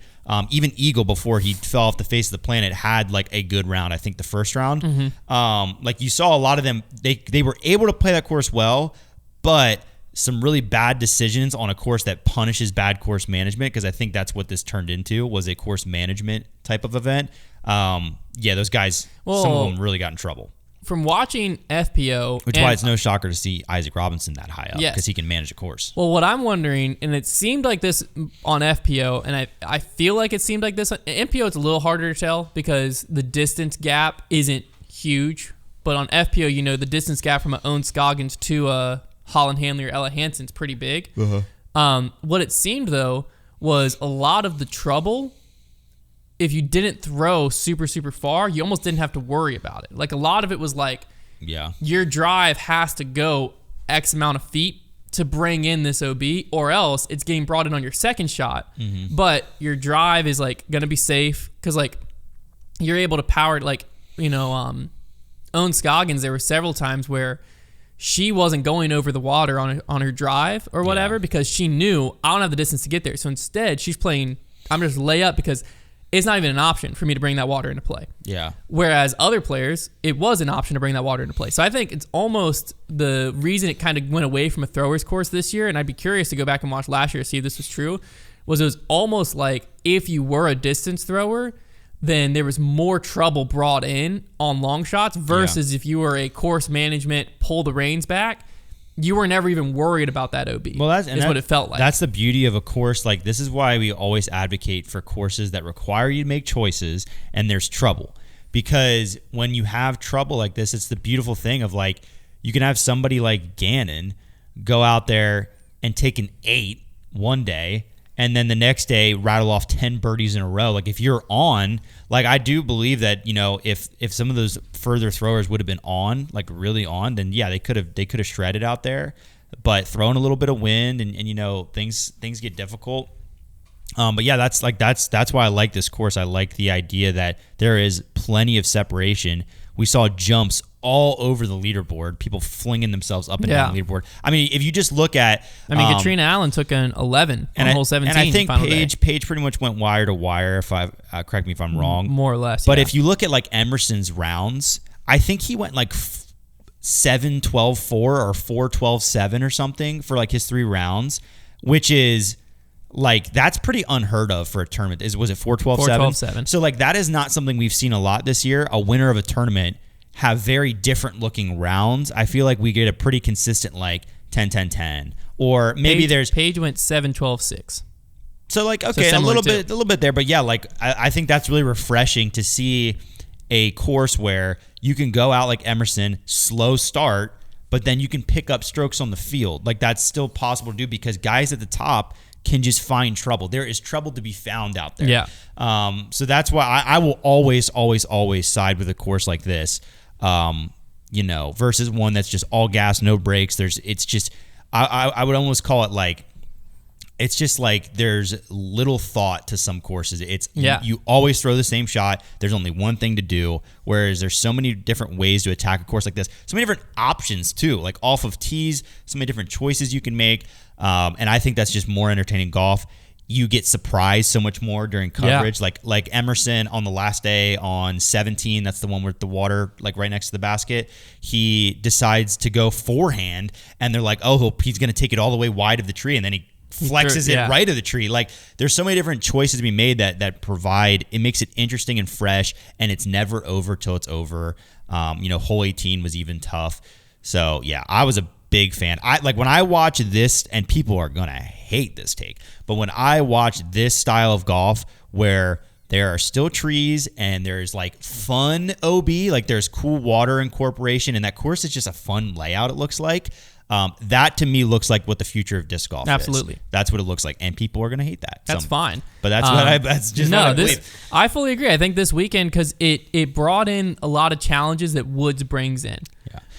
Even Eagle, before he fell off the face of the planet, had a good round. I think the first round. Mm-hmm. You saw a lot of them. They were able to play that course well, but some really bad decisions on a course that punishes bad course management, because I think that's what this turned into, was a course management type of event. Those guys, some of them really got in trouble. from watching FPO, which is why it's no shocker to see Isaac Robinson that high up, Yes. because he can manage a course. Well, what I'm wondering, and it seemed like this on FPO, and I feel like it seemed like this on MPO. It's a little harder to tell because the distance gap isn't huge, but on FPO, you know, the distance gap from Owen Scoggins to Holland Hanley or Ella Hansen's pretty big. What it seemed though was a lot of the trouble. If you didn't throw super, super far, you almost didn't have to worry about it. Like a lot of it was like, your drive has to go X amount of feet to bring in this OB, or else it's getting brought in on your second shot. But your drive is like going to be safe because like you're able to power it. Like, you know, Owen Scoggins, there were several times where she wasn't going over the water on her drive or whatever because she knew I don't have the distance to get there. So instead, she's playing, I'm just lay up because it's not even an option for me to bring that water into play. Yeah. Whereas other players, it was an option to bring that water into play. So I think it's almost the reason it kind of went away from a thrower's course this year, and I'd be curious to go back and watch last year to see if this was true, was it was almost like if you were a distance thrower, then there was more trouble brought in on long shots versus if you were a course management, pull the reins back, you were never even worried about that OB. Well, that's what it felt like. That's the beauty of a course. Like, this is why we always advocate for courses that require you to make choices and there's trouble. Because when you have trouble like this, it's the beautiful thing of like, you can have somebody like Gannon go out there and take an 8 one day and then the next day rattle off 10 birdies in a row. Like, if you're on, like, I do believe that, you know, if some of those further throwers would have been on, like really on, then yeah, they could have shredded out there. But throwing a little bit of wind and you know, things get difficult. But yeah, that's why I like this course. I like the idea that there is plenty of separation. We saw jumps all over the leaderboard, people flinging themselves up and down the leaderboard. I mean, if you just look at... Katrina Allen took an 11 on hole 17. And I think Paige pretty much went wire to wire, if I correct me if I'm wrong. More or less, But if you look at like Emerson's rounds, I think he went like 7-12-4 or 4-12-7 or something for like his 3 rounds, which is... like, that's pretty unheard of for a tournament. Was it 4-12-7? 4-12-7. So, like, that is not something we've seen a lot this year. A winner of a tournament have very different looking rounds. I feel like we get a pretty consistent, like, 10-10-10. Or maybe Paige went 7-12-6. So, like, okay, a little bit there. But, yeah, like, I think that's really refreshing to see a course where you can go out like Emerson, slow start, but then you can pick up strokes on the field. Like, that's still possible to do because guys at the top can just find trouble. There is trouble to be found out there. Yeah. So that's why I will always side with a course like this, you know, versus one that's just all gas, no brakes. It's just, I would almost call it like, it's just like there's little thought to some courses. You always throw the same shot. There's only one thing to do, whereas there's so many different ways to attack a course like this. So many different options too, like off of tees, so many different choices you can make. And I think that's just more entertaining golf. You get surprised so much more during coverage. Yeah. Like Emerson on the last day on 17, that's the one with the water like right next to the basket. He decides to go forehand, and they're like, oh, he's going to take it all the way wide of the tree, and then he flexes it right of the tree. Like, there's so many different choices to be made that provide, it makes it interesting and fresh, and it's never over till it's over. You know, hole 18 was even tough. So yeah, I was a big fan. When I watch this, and people are gonna hate this take, but when I watch this style of golf where there are still trees and there's like fun OB, like there's cool water incorporation, and that course is just a fun layout, it looks like. That to me looks like what the future of disc golf is. Absolutely. That's what it looks like, and people are going to hate that. That's fine. But that's just what I believe. I fully agree. I think this weekend, because it brought in a lot of challenges that Woods brings in.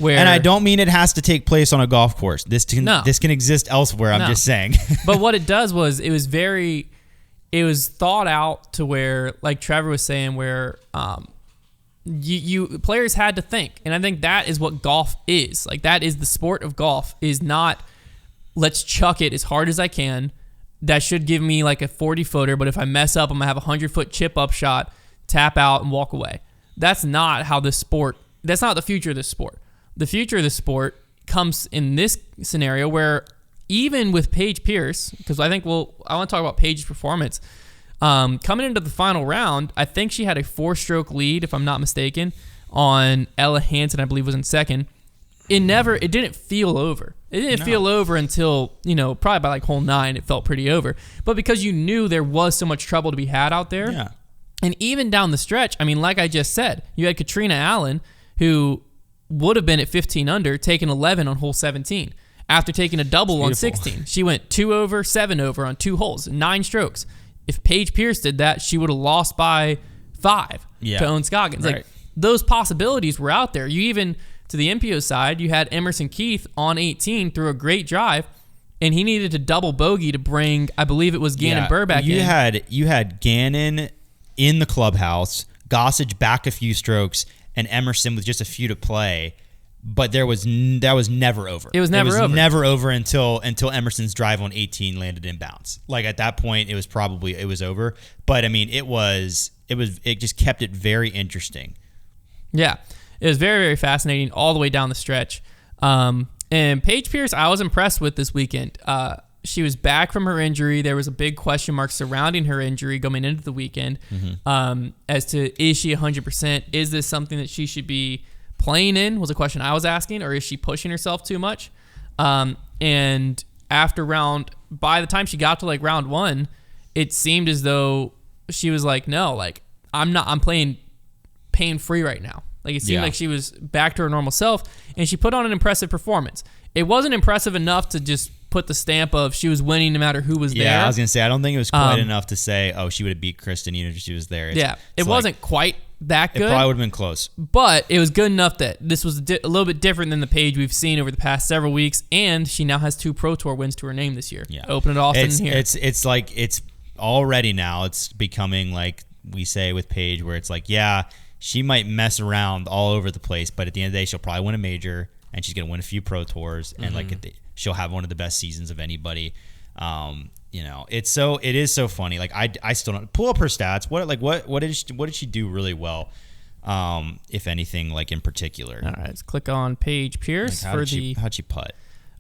Yeah. And I don't mean it has to take place on a golf course. This can exist elsewhere. I'm just saying. But what it does was it was thought out to where, like Trevor was saying, where you players had to think, and I think that is what golf is. Like, that is the sport of golf, is not let's chuck it as hard as I can. That should give me like a 40-footer, but if I mess up, I'm gonna have a 100-foot chip up shot, tap out, and walk away. That's not how this sport. That's not the future of this sport. The future of this sport comes in this scenario where even with Paige Pierce, because I want to talk about Paige's performance. Coming into the final round, I think she had a 4-stroke lead, if I'm not mistaken, on Ella Hansen, I believe, was in second. It didn't feel over. It didn't feel over until, probably by like hole 9, it felt pretty over. But because you knew there was so much trouble to be had out there. Yeah. And even down the stretch, I mean, like I just said, you had Katrina Allen, who would have been at 15 under, taking 11 on hole 17. After taking a double on 16, she went 2 over, 7 over on 2 holes, 9 strokes. If Paige Pierce did that, she would have lost by 5 to Owen Scoggins. Right. Like, those possibilities were out there. You even, to the MPO side, you had Emerson Keith on 18 through a great drive, and he needed to double bogey to bring, I believe it was Gannon Burback in. You had Gannon in the clubhouse, Gossage back a few strokes, and Emerson with just a few to play. But that was never over. It was never over. Never over until Emerson's drive on 18 landed in bounds. Like at that point, it was over. But I mean, it just kept it very interesting. Yeah, it was very, very fascinating all the way down the stretch. And Paige Pierce, I was impressed with this weekend. She was back from her injury. There was a big question mark surrounding her injury going into the weekend as to, is she 100%? Is this something that she should be playing in, was a question I was asking, or is she pushing herself too much? And by the time she got to like round 1, it seemed as though she was like, no, like I'm playing pain-free right now. Like it seemed like she was back to her normal self, and she put on an impressive performance. It wasn't impressive enough to just put the stamp of she was winning no matter who was there. Yeah, I was going to say, I don't think it was quite enough to say, oh, she would have beat Kristen even if she was there. It wasn't quite that good. It probably would have been close. But it was good enough that this was a little bit different than the Paige we've seen over the past several weeks, and she now has 2 Pro Tour wins to her name this year. Yeah. Open it off in here. It's like, it's already now, it's becoming like we say with Paige, where it's like, yeah, she might mess around all over the place, but at the end of the day, she'll probably win a major, and she's going to win a few Pro Tours, and she'll have one of the best seasons of anybody. It is so funny. Like I still don't pull up her stats. What did she do really well? If anything, like in particular. All right, let's click on Paige Pierce how'd she putt?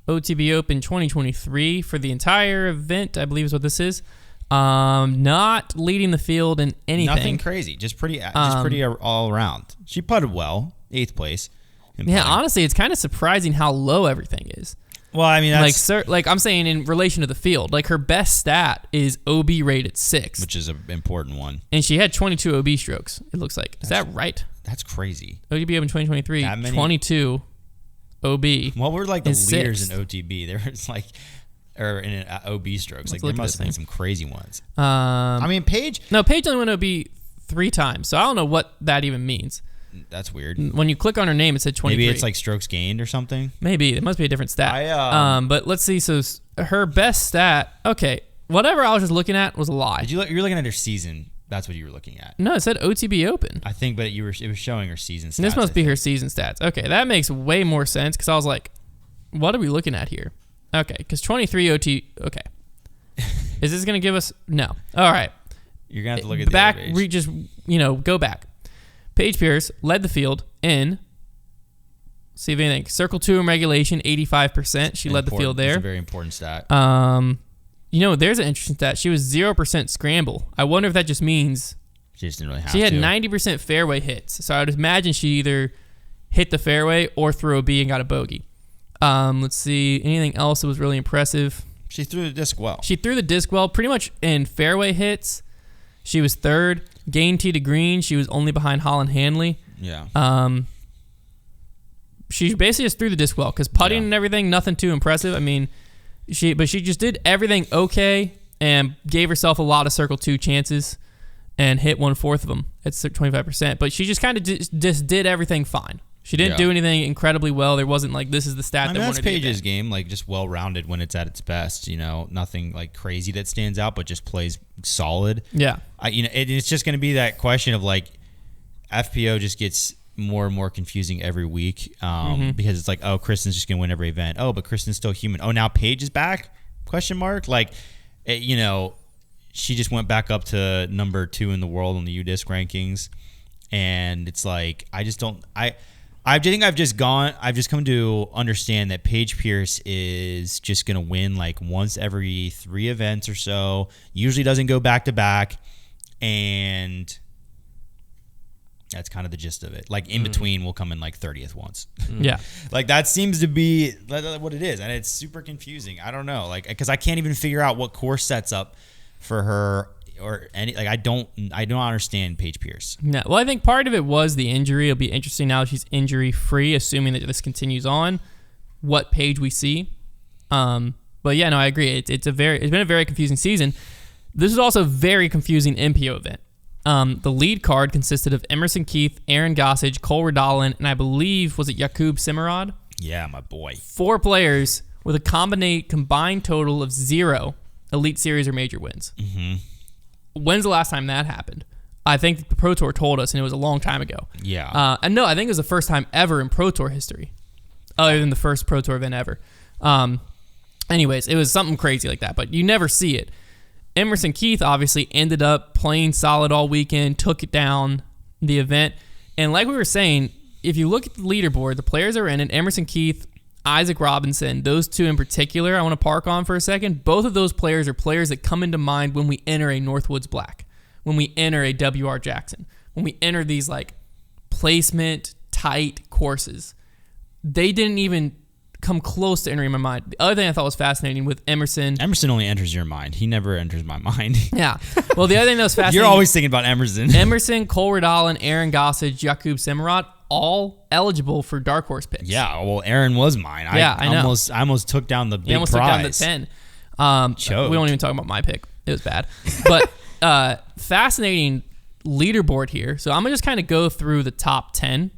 OTB Open 2023 for the entire event, I believe is what this is. Not leading the field in anything. Nothing crazy. Just pretty all around. She putted well, 8th place. Yeah, honestly, it's kind of surprising how low everything is. Well, I mean, that's like I'm saying in relation to the field, like her best stat is OB rate at 6, which is an important one. And she had 22 OB strokes. It looks like. Is that right? That's crazy. OTB Open 2023, 22 OB. What were like the leaders 6th. in OTB? There was like, or in OB strokes. Like there must have been some crazy ones. I mean, Paige. No, Paige only went OB 3 times, so I don't know what that even means. That's weird. When you click on her name, it said 23. Maybe it's like strokes gained or something. Maybe it must be a different stat. But let's see. So her best stat. Okay, whatever I was just looking at was a lie. You're looking at her season. That's what you were looking at. No, it said OTB Open. I think, but it was showing her season stats. This must be her season stats. Okay, that makes way more sense because I was like, what are we looking at here? Okay, because 23 OT. Okay, is this gonna give us no? All right, you're gonna have to look at the back. Just go back. Paige Pierce led the field in, see if anything, Circle 2 in regulation, 85%. She led the field there. That's a very important stat. There's an interesting stat. She was 0% scramble. I wonder if that just means she just didn't really have she had to. 90% fairway hits. So I would imagine she either hit the fairway or threw a B and got a bogey. Let's see. Anything else that was really impressive? She threw the disc well. She threw the disc well. Pretty much in fairway hits, she was 3rd. Gain tee to green, she was only behind Holland Hanley. Yeah. She basically just threw the disc well because putting and everything, nothing too impressive. I mean, she just did everything okay and gave herself a lot of Circle 2 chances and hit 1/4 of them at 25%. But she just kind of just did everything fine. She didn't do anything incredibly well. There wasn't like this is the stat that that's wanted Paige's game, like just well rounded when it's at its best. Nothing like crazy that stands out, but just plays solid. Yeah, it's just going to be that question of like FPO just gets more and more confusing every week because it's like, oh, Kristen's just going to win every event. Oh, but Kristen's still human. Oh, now Paige is back? Question mark. Like, she just went back up to number 2 in the world on the UDisc rankings, and it's like I think I've just come to understand that Paige Pierce is just going to win like once every 3 events or so. Usually doesn't go back to back. And That's kind of the gist of it. Like in between, we'll come in like 30th once. Yeah. Like that seems to be what it is, and it's super confusing. I don't know, like because I can't even figure out what course sets up for her or any. Like I don't understand Paige Pierce. No. Well, I think part of it was the injury. It'll be interesting now that she's injury free, assuming that this continues on. What Paige we see. But yeah, no, I agree. It's been a very confusing season. This is also a very confusing MPO event. The lead card consisted of Emerson Keith, Aaron Gossage, Cole Redalin, and I believe, was it Jakub Simerod? Yeah, my boy. 4 players with a combined total of 0 Elite Series or major wins. Mm-hmm. When's the last time that happened? I think the Pro Tour told us, and it was a long time ago. Yeah. And no, I think it was the first time ever in Pro Tour history, other than the first Pro Tour event ever. Anyways, it was something crazy like that, but you never see it. Emerson Keith obviously ended up playing solid all weekend, took it down the event. And like we were saying, if you look at the leaderboard, the players that are in it, Emerson Keith, Isaac Robinson, those 2 in particular, I want to park on for a second. Both of those players are players that come into mind when we enter a Northwoods Black, when we enter a WR Jackson, when we enter these like placement tight courses. They didn't even come close to entering my mind. The other thing I thought was fascinating with Emerson only enters your mind. He never enters my mind. Yeah. Well, the other thing that was fascinating. You're always thinking about Emerson. Emerson, Cole Redalin, Aaron Gossage, Jakub Simerod, all eligible for dark horse picks. Yeah. Well, Aaron was mine. I know. I almost took down the big prize. Took down the 10. We won't even talk about my pick. It was bad. But fascinating leaderboard here. So I'm going to just kind of go through the top 10,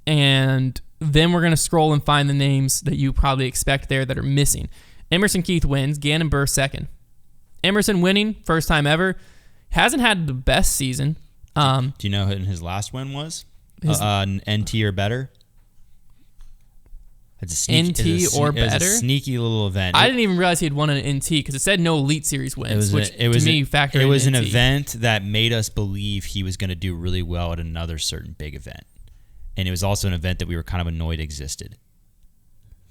and then we're going to scroll and find the names that you probably expect there that are missing. Emerson Keith wins. Gannon Burr second. Emerson winning, first time ever. Hasn't had the best season. Do you know who his last win was? NT or better? It's a sneaky, better? It's a sneaky little event. I didn't even realize he had won an NT because it said no Elite Series wins, which to me factored in. It was an event that made us believe he was going to do really well at another certain big event. And it was also an event that we were kind of annoyed existed.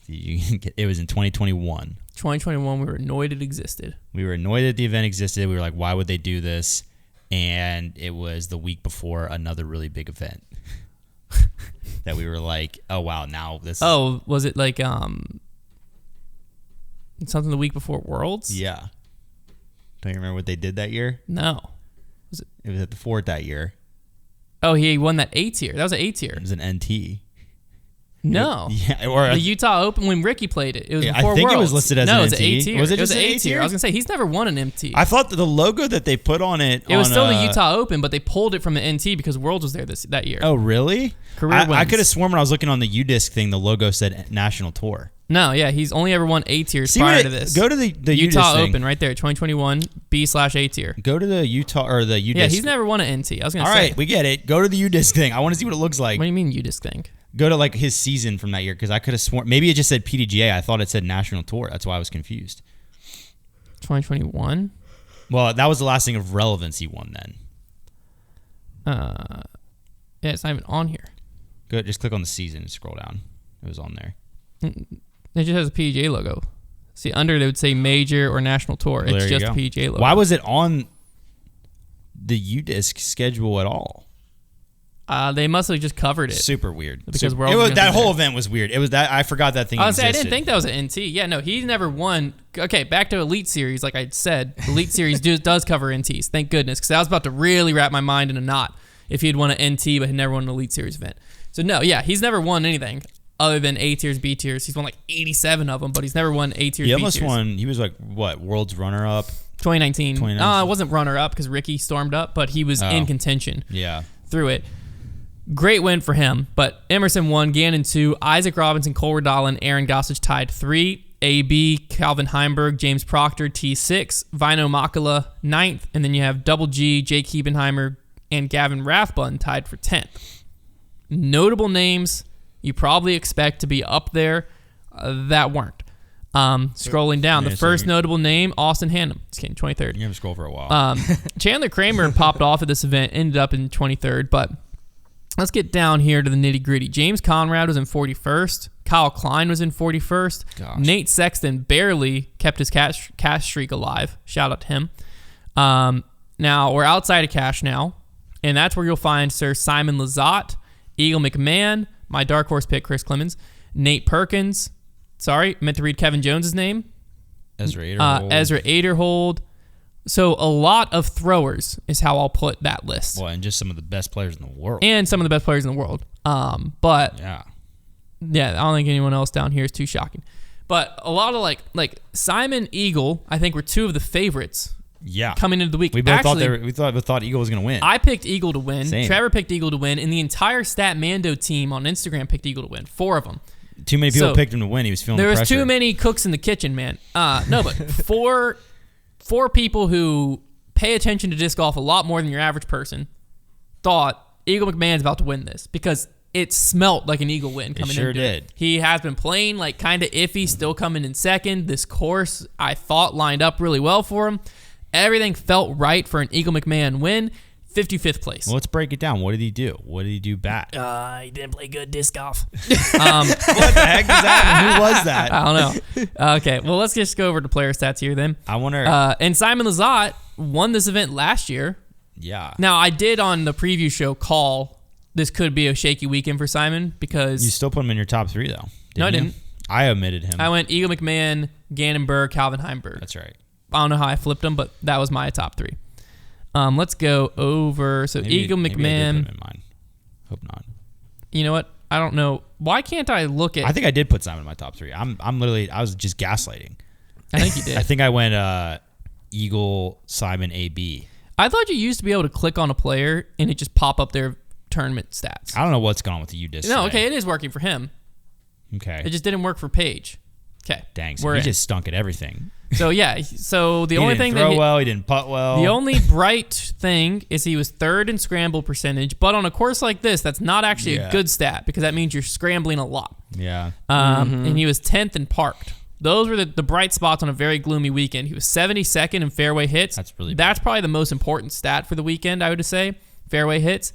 It was in 2021. 2021, we were annoyed it existed. We were annoyed that the event existed. We were like, why would they do this? And it was the week before another really big event that we were like, oh, wow, now this Oh, was it like something the week before Worlds? Yeah. Don't you remember what they did that year? No. It was at the Fort that year. Oh, he won that A tier. That was an A tier. It was an NT. No. Yeah, or the Utah Open when Ricky played it. It was before I think Worlds. It was listed as an NT. NT. No, it was an A tier. Was it was just an an A tier. I was gonna say he's never won an MT. I thought that the logo that they put on it. It was still the Utah Open, but they pulled it from the NT because Worlds was there that year. Oh, really? Career wins. I could have sworn when I was looking on the UDisc thing, the logo said National Tour. No, yeah, he's only ever won A tiers prior to this. Go to the Utah UDisc Open right there, 2021 B/A tier. Go to the Utah or the UDisc. Yeah, he's never won an NT. I was gonna say. All right, we get it. Go to the UDisc thing. I want to see what it looks like. What do you mean UDisc thing? Go to like his season from that year because I could have sworn maybe it just said PDGA. I thought it said National Tour. That's why I was confused. 2021. Well, that was the last thing of relevance he won then. Yeah, it's not even on here. Go, just click on the season and scroll down. It was on there. It just has a PGA logo. See, under they would say Major or National Tour. Well, it's just a go. PGA logo. Why was it on the UDisc schedule at all? They must have just covered it. Super weird. Because that whole event was weird. It was that I forgot that thing existed. I didn't think that was an NT. Yeah, no, he's never won. Okay, back to Elite Series. Like I said, Elite Series does cover NTs. Thank goodness, because I was about to really wrap my mind in a knot if he had won an NT but had never won an Elite Series event. So no, yeah, he's never won anything other than A tiers, B tiers. He's won like 87 of them, but he's never won A tiers, B tiers. He almost won. He was like what, world's runner up? 2019. It wasn't runner up because Ricky stormed up, but he was in contention. Yeah, through it. Great win for him, but Emerson won, Gannon 2, Isaac Robinson, Cole Redalin, Aaron Gossage tied 3, AB, Calvin Heimberg, James Proctor, T6, Vino Makala 9th, and then you have Double G, Jake Hebenheimer, and Gavin Rathbun tied for 10th. Notable names you probably expect to be up there that weren't. Scrolling down, the first notable name, Austin Hannum. It's getting 23rd. You're going to scroll for a while. Chandler Kramer popped off at this event, ended up in 23rd, but let's get down here to the nitty-gritty. James Conrad was in 41st. Kyle Klein was in 41st. Gosh. Nate Sexton barely kept his cash streak alive. Shout out to him. Now, we're outside of cash now, And that's where you'll find Sir Simon Lizotte, Eagle McMahon, my dark horse pick, Chris Clemens, Nate Perkins. Sorry, meant to read Kevin Jones's name. Ezra Aderhold. Ezra Aderhold. So a lot of throwers is how I'll put that list. Well, and just some of the best players in the world. And some of the best players in the world. But yeah, I don't think anyone else down here is too shocking. But a lot of like Simon, Eagle, I think were two of the favorites. Yeah, coming into the week. We both thought Eagle was going to win. I picked Eagle to win. Same. Trevor picked Eagle to win, and the entire Statmando team on Instagram picked Eagle to win. 4 of them. Too many people picked him to win. He was feeling there the was pressure. too many cooks in the kitchen, man. No, but four people who pay attention to disc golf a lot more than your average person thought Eagle McMahon's about to win this because it smelt like an Eagle win coming in. It sure did. He has been playing like kind of iffy, still coming in second. This course I thought lined up really well for him. Everything felt right for an Eagle McMahon win. 55th place. Well, let's break it down. What did he do? What did he do bad? He didn't play good disc golf. What the heck is that? Who was that? I don't know. Okay, well, let's just go over to player stats here then. I wonder. And Simon Lizotte won this event last year. Yeah. Now, I did on the preview show call this could be a shaky weekend for Simon because... You still put him in your top 3, though. No, I didn't. I omitted him. I went Eagle McMahon, Gannon Burr, Calvin Heimberg. That's right. I don't know how I flipped them, but that was my top 3. Let's go over. So Eagle maybe I did put McMahon. him in mine. Hope not. You know what? I don't know. Why can't I look at... I think I did put Simon in my top 3. I'm literally... I was just gaslighting. I think you did. I think I went Eagle, Simon, AB. I thought you used to be able to click on a player and it just pop up their tournament stats. I don't know what's going on with the UDisc. No, today. okay, it is working for him. Okay. It just didn't work for Paige. Okay. Dang, so we're he in. just stunk at everything. So yeah, so the He only didn't thing throw that well, he didn't putt well. the only bright thing is he was 3rd in scramble percentage, but on a course like this, that's not actually a good stat because that means you're scrambling a lot. Yeah. And he was 10th in parked. Those were the bright spots on a very gloomy weekend. He was 72nd in fairway hits. That's really That's probably the most important stat for the weekend, I would say. Fairway hits.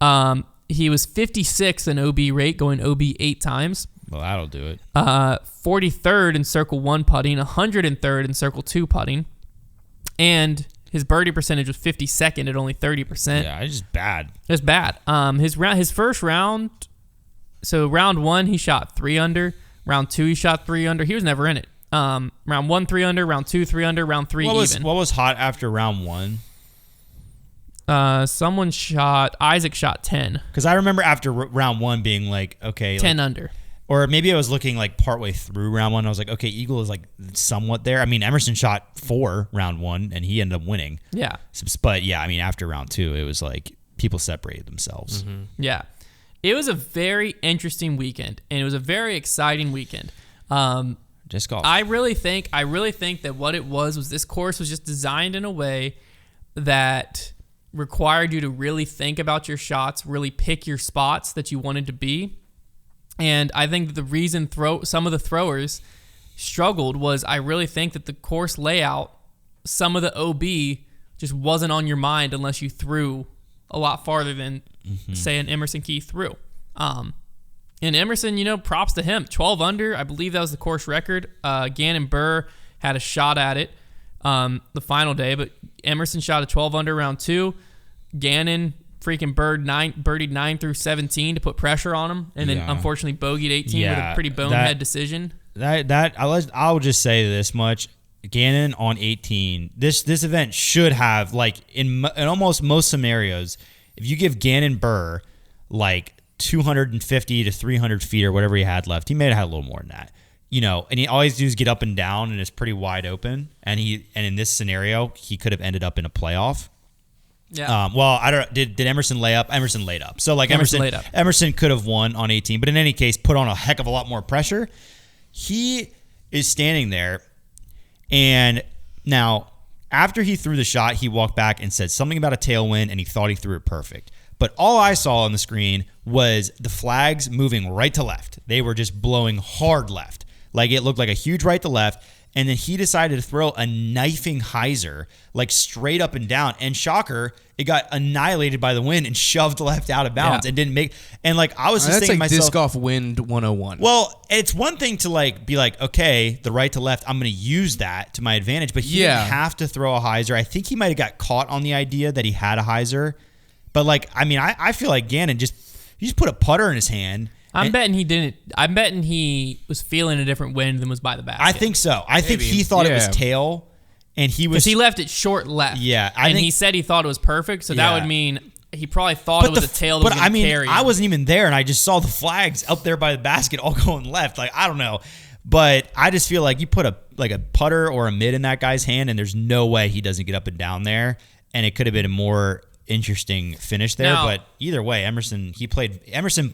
Yeah. He was 56th in OB rate, going OB 8 times. Well, that'll do it. 43rd in circle 1 putting, 103rd in circle 2 putting, and his birdie percentage was 52nd at only 30%. Yeah, it's just bad. It was bad. His first round, so round 1 he shot 3 under, round 2 he shot 3 under. He was never in it. Round 1 3 under, round 2 3 under, round 3 even. What was hot after round 1? Isaac shot 10. Because I remember after round 1 being like, okay, 10 like, under. or maybe I was looking like partway through round 1. I was like, okay, Eagle is like somewhat there. I mean, Emerson shot 4 round 1 and he ended up winning. Yeah. But yeah, I mean, after round 2, it was like people separated themselves. Mm-hmm. Yeah. It was a very interesting weekend and it was a very exciting weekend. Disc golf. I really think that what it was this course was just designed in a way that required you to really think about your shots, really pick your spots that you wanted to be. And I think that the reason some of the throwers struggled was I really think that the course layout, some of the OB just wasn't on your mind unless you threw a lot farther than, say, an Emerson Key threw. And Emerson, props to him. 12 under, I believe that was the course record. Gannon Burr had a shot at it the final day, but Emerson shot a 12 under round 2. Gannon freaking birdied 9 through 17 to put pressure on him, and then unfortunately bogeyed 18 with a pretty bonehead decision. I'll just say this much: Gannon on 18. This event should have, like, in almost most scenarios, if you give Gannon Burr like 250 to 300 feet or whatever he had left, he may have had a little more than that. And he always does get up and down, and it's pretty wide open. And in this scenario, he could have ended up in a playoff. Yeah. Well, I don't. Did Emerson lay up? Emerson laid up. So like Emerson could have won on 18, but in any case, put on a heck of a lot more pressure. He is standing there, and now after he threw the shot, he walked back and said something about a tailwind, and he thought he threw it perfect. But all I saw on the screen was the flags moving right to left. They were just blowing hard left. Like it looked like a huge right to left. And then he decided to throw a knifing hyzer, like straight up and down. And shocker, it got annihilated by the wind and shoved left out of bounds and didn't make. And like I was just thinking to myself, disc golf wind 101. Well, it's one thing to like be like, okay, the right to left, I'm going to use that to my advantage. But he didn't have to throw a hyzer. I think he might have got caught on the idea that he had a hyzer. But like, I mean, I feel like Gannon just put a putter in his hand. I'm betting he didn't. I'm betting he was feeling a different wind than was by the basket. I think so. I think he thought it was tail, and he was because he left it short left. Yeah, he said he thought it was perfect, so that would mean he probably thought it was a tail that was going to carry him. I wasn't even there, and I just saw the flags up there by the basket all going left. Like, I don't know. But I just feel like you put a putter or a mid in that guy's hand, and there's no way he doesn't get up and down there. And it could have been a more interesting finish there. Now, but either way, Emerson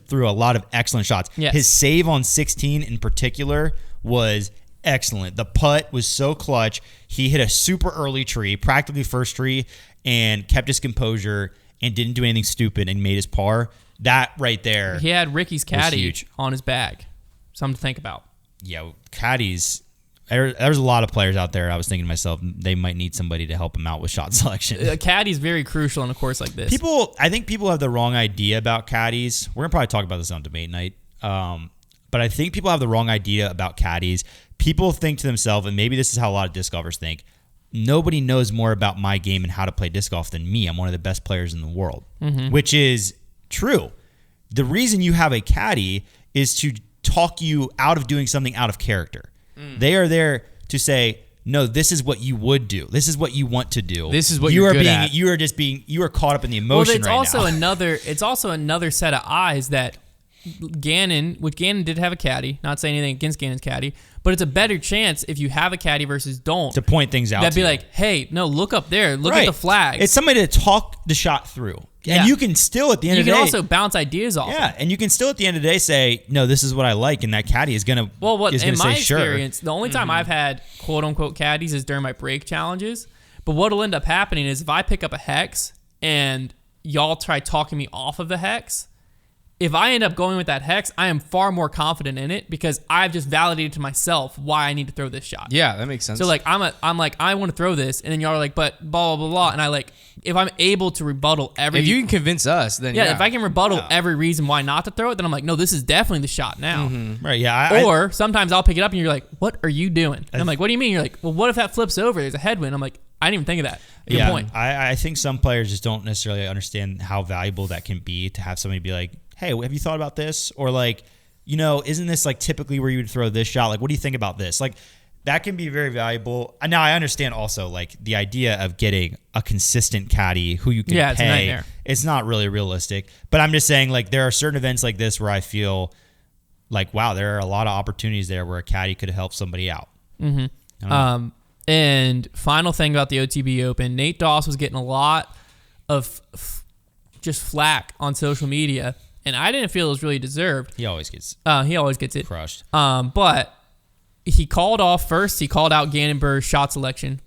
threw a lot of excellent shots. Yes. His save on 16 in particular was excellent. The putt was so clutch. He hit a super early tree, practically first tree, and kept his composure and didn't do anything stupid and made his par. That right there. He had Ricky's caddy on his bag. Something to think about. Yeah, caddies. There's a lot of players out there. I was thinking to myself, they might need somebody to help them out with shot selection. A caddy's very crucial in a course like this. I think people have the wrong idea about caddies. We're gonna probably talk about this on debate night. But I think people have the wrong idea about caddies. People think to themselves, and maybe this is how a lot of disc golfers think, nobody knows more about my game and how to play disc golf than me. I'm one of the best players in the world, which is true. The reason you have a caddy is to talk you out of doing something out of character. They are there to say, no, this is what you would do. This is what you want to do. This is what you're good at. You are caught up in the emotion now. It's also another set of eyes that Gannon did have a caddy. Not saying anything against Gannon's caddy, but it's a better chance if you have a caddy versus don't to point things out. That'd be like, hey, no, look up there, look at the flags. It's somebody to talk the shot through. And you can still at the end of the day... You can also bounce ideas off. Yeah, and you can still at the end of the day say, no, this is what I like, and that caddy is going to in my experience, the only time I've had quote-unquote caddies is during my break challenges. But what'll end up happening is if I pick up a hex and y'all try talking me off of the hex, if I end up going with that hex, I am far more confident in it because I've just validated to myself why I need to throw this shot. Yeah, that makes sense. So like I'm like I want to throw this, and then y'all are like, but blah blah blah blah, and I like if I'm able to rebuttal if you can convince us, then if I can rebuttal every reason why not to throw it, then I'm like, no, this is definitely the shot now. Right? Yeah. Or sometimes I'll pick it up and you're like, what are you doing? And I'm like, what do you mean? You're like, well, what if that flips over? There's a headwind. I'm like, I didn't even think of that. Good point. I think some players just don't necessarily understand how valuable that can be to have somebody be like, hey, have you thought about this? Or like, isn't this like typically where you would throw this shot? Like, what do you think about this? Like, that can be very valuable. Now, I understand also like the idea of getting a consistent caddy who you can pay. It's a nightmare. It's not really realistic. But I'm just saying, like, there are certain events like this where I feel like, wow, there are a lot of opportunities there where a caddy could help somebody out. And final thing about the OTB Open, Nate Doss was getting a lot of just flack on social media, and I didn't feel it was really deserved. He always gets it crushed. But he called out Gannon Burr's shot selection.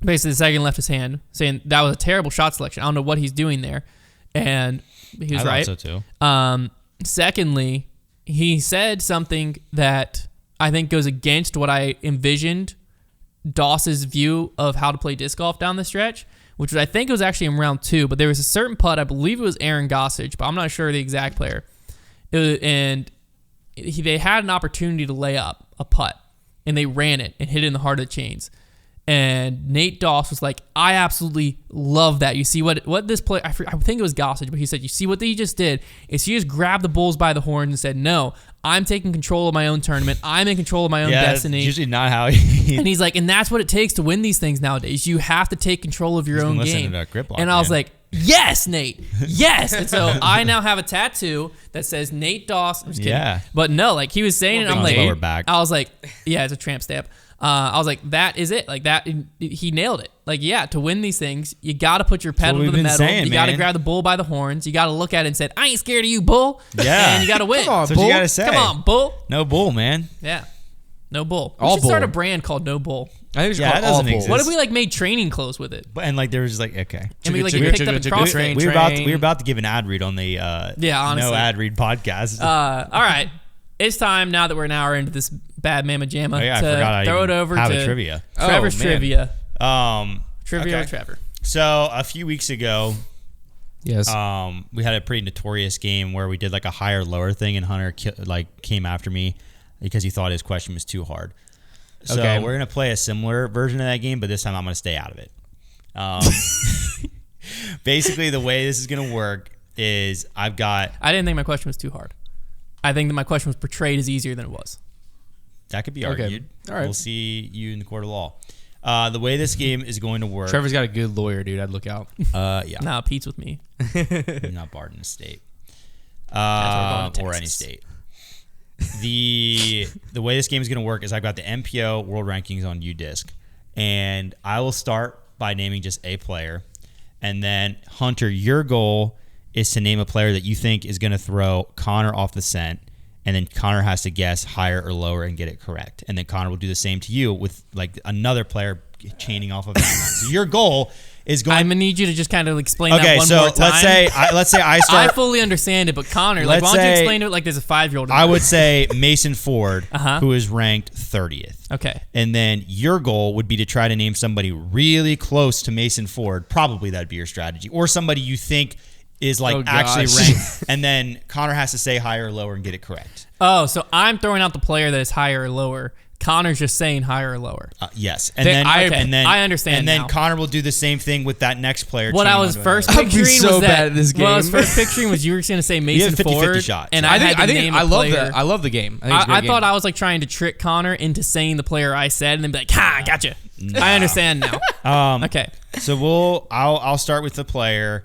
Basically, the second left his hand, saying that was a terrible shot selection. I don't know what he's doing there, and he was right. I thought so too. Secondly, he said something that I think goes against what I envisioned Doss's view of how to play disc golf down the stretch, which was, I think it was actually in round 2, but there was a certain putt, I believe it was Aaron Gossage, but I'm not sure the exact player. They had an opportunity to lay up a putt, and they ran it and hit it in the heart of the chains. And Nate Doss was like, I absolutely love that. You see what this player, I think it was Gossage, but he said, you see what he just did is he just grabbed the bulls by the horns and said, no, I'm taking control of my own tournament. I'm in control of my own destiny. It's usually not how he... And he's like, and that's what it takes to win these things nowadays. You have to take control of your own game. And I was like, yes, Nate. Yes. And so I now have a tattoo that says Nate Doss. I'm just kidding. Yeah. But no, like he was saying it. I'm like, lower back. I was like, yeah, it's a tramp stamp. I was like, that is it. Like that, he nailed it. Like, yeah, to win these things, you got to put your pedal to the metal. You got to grab the bull by the horns. You got to look at it and say, I ain't scared of you, bull. Yeah. And you got to win. Come on, That's bull. what you got to say. Come on, bull. No bull, man. Yeah. No bull. All We should start bull. a brand called No Bull. I think it's Yeah, called that doesn't all bull. exist. What if we like made training clothes with it? And like there was just like, okay. And we like get picked up in CrossFit. We were about to give an ad read on the honestly. No Ad Read podcast. All right. It's time now that we're an hour into this bad mamma jamma I forgot I throw it even over have to a trivia. Trevor's man. trivia. Trivia With Trevor. So a few weeks ago, Yes. we had a pretty notorious game where we did like a higher lower thing, and Hunter came after me because he thought his question was too hard. So we're gonna play a similar version of that game, but this time I'm gonna stay out of it. Basically, the way this is going to work is I didn't think my question was too hard. I think that my question was portrayed as easier than it was. That could be argued. All right. We'll see you in the court of law. The way this game is going to work. Trevor's got a good lawyer, dude. I'd look out. Yeah. Nah, Pete's with me. You're not barred in a state. we're going to Or any Texas. state. The way this game is going to work is I've got the MPO world rankings on UDisc. And I will start by naming just a player. And then, Hunter, your goal is to name a player that you think is going to throw Konner off the scent. And then Konner has to guess higher or lower and get it correct. And then Konner will do the same to you with like another player chaining off of that one. So your goal is going. I'm gonna need you to just kind of explain that Okay, one so more time. let's say I start. I fully understand it, but Konner, like, Let's why don't you say- explain it like there's a 5-year-old? I would say Mason Ford, Uh-huh. who is ranked 30th. Okay. And then your goal would be to try to name somebody really close to Mason Ford. Probably that'd be your strategy, or somebody you think is like Oh, actually gosh. ranked. And then Konner has to say higher or lower and get it correct. Oh, so I'm throwing out the player that is higher or lower. Konner's just saying higher or lower. Yes, and Then I understand And then now. Konner will do the same thing with that next player. What I chaining was onto first another. I'd be picturing so was that bad at this what I was game. first picturing was you were going to say have Mason 50-50 Ford, shots. and I I think had to name a I love player. that. I love the game. I think it's a great I game. thought I was like trying to trick Konner into saying the player I said, and then be like, "Ha, gotcha." I understand now. Okay. So I'll start with the player,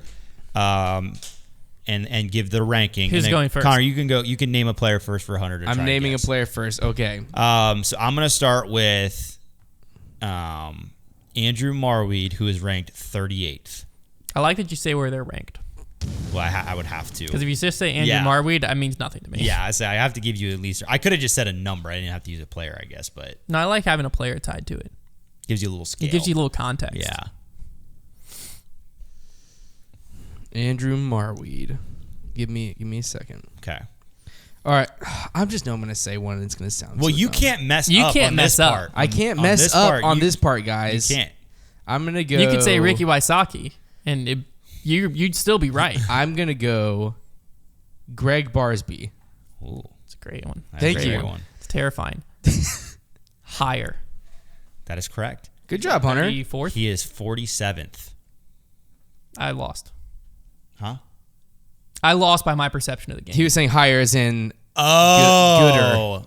and give the ranking. Who's and then, going first? Konner, you can go. You can name a player first for Hunter. I'm naming a player first. Okay. So I'm gonna start with Andrew Marweed, who is ranked 38th. I like that you say where they're ranked, Well, I would have to. because if you just say Andrew Yeah. Marweed, that means nothing to me. Yeah, I say I have to give you at least. I could have just said a number. I didn't have to use a player, I guess, but No, I like having a player tied to it. gives you a little scale. It gives you a little context. Yeah. Andrew Marweed. Give me a second. Okay. All right. I just know I'm going to say one and it's going to sound Well, so you dumb. can't mess You up can't on mess this up. part. I can't On mess this up part, on you- this part, guys. You can't. I'm going to go. You could say Ricky Wysocki, and you'd still be right. I'm going to go Greg Barsby. Ooh, It's a great one. that's Thank a you. great one. It's terrifying. Higher. That is correct. Good job, Hunter. 34th. He is 47th. I lost. Huh? I lost by my perception of the game. He was saying higher as in Oh.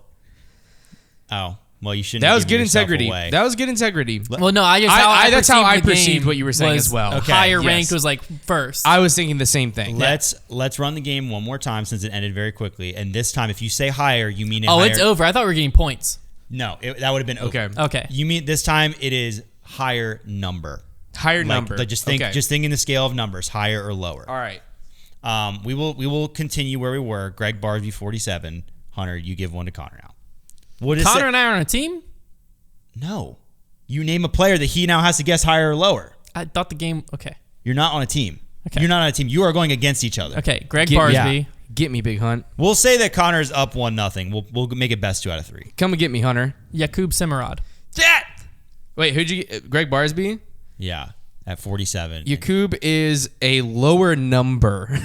Oh. Well, you shouldn't. that have was given good yourself integrity. away. That was good integrity. Well, no, I just that's how I perceived the perceived game what you were saying was as well. Okay, higher yes. ranked was like first. I was thinking the same thing. Let's run the game one more time since it ended very quickly. And this time, if you say higher, you mean oh, higher. it's over. I thought we were getting points. No, that would have been over. Okay. Okay. You mean this time it is higher number. Higher Like, number. just think in the scale of numbers, higher or lower. All right. We will continue where we were. Greg Barsby 47. Hunter, you give one to Konner now. What is Konner and I are on a team? No. You name a player that he now has to guess higher or lower. I thought the game. Okay. You're not on a team. Okay. You're not on a team. You are going against each other. Okay. Greg Get- Barsby. yeah. Get me, Big Hunt. We'll say that Connor's up 1-0. We'll make it best 2 out of 3. Come and get me, Hunter. Yakub Semerad. Wait, who'd you get? Greg Barsby? Yeah, at 47. Yakub is a lower number.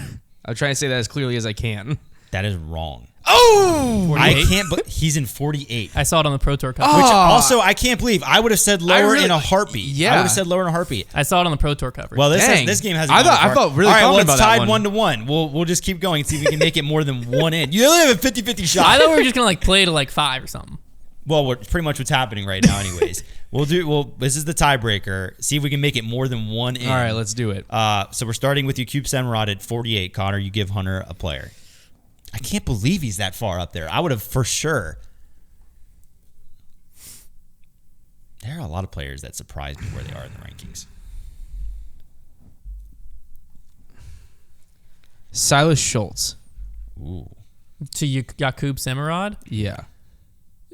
I'm trying to say that as clearly as I can. That is wrong. Oh! 48? I can't. But he's in 48. I saw it on the Pro Tour cover. Which also I can't believe. I would have said lower really- in a heartbeat. yeah. I would have said lower in a heartbeat. I saw it on the Pro Tour cover. Well, Dang. this game hasn't. I gone thought- far. I felt really All right, well, confident it's about that tied one. 1-1. We'll just keep going and see if we can make it more than one in. You only have a 50-50 shot. I thought we were just gonna like play to like 5 or something. Well, it's pretty much what's happening right now, anyways. This is the tiebreaker. See if we can make it more than one in. All right, let's do it. So we're starting with Yakub Semerad at 48. Konner, you give Hunter a player. I can't believe he's that far up there. I would have for sure. There are a lot of players that surprise me where they are in the rankings. Silas Schultz. Ooh. To Yakub Semerad. Yeah.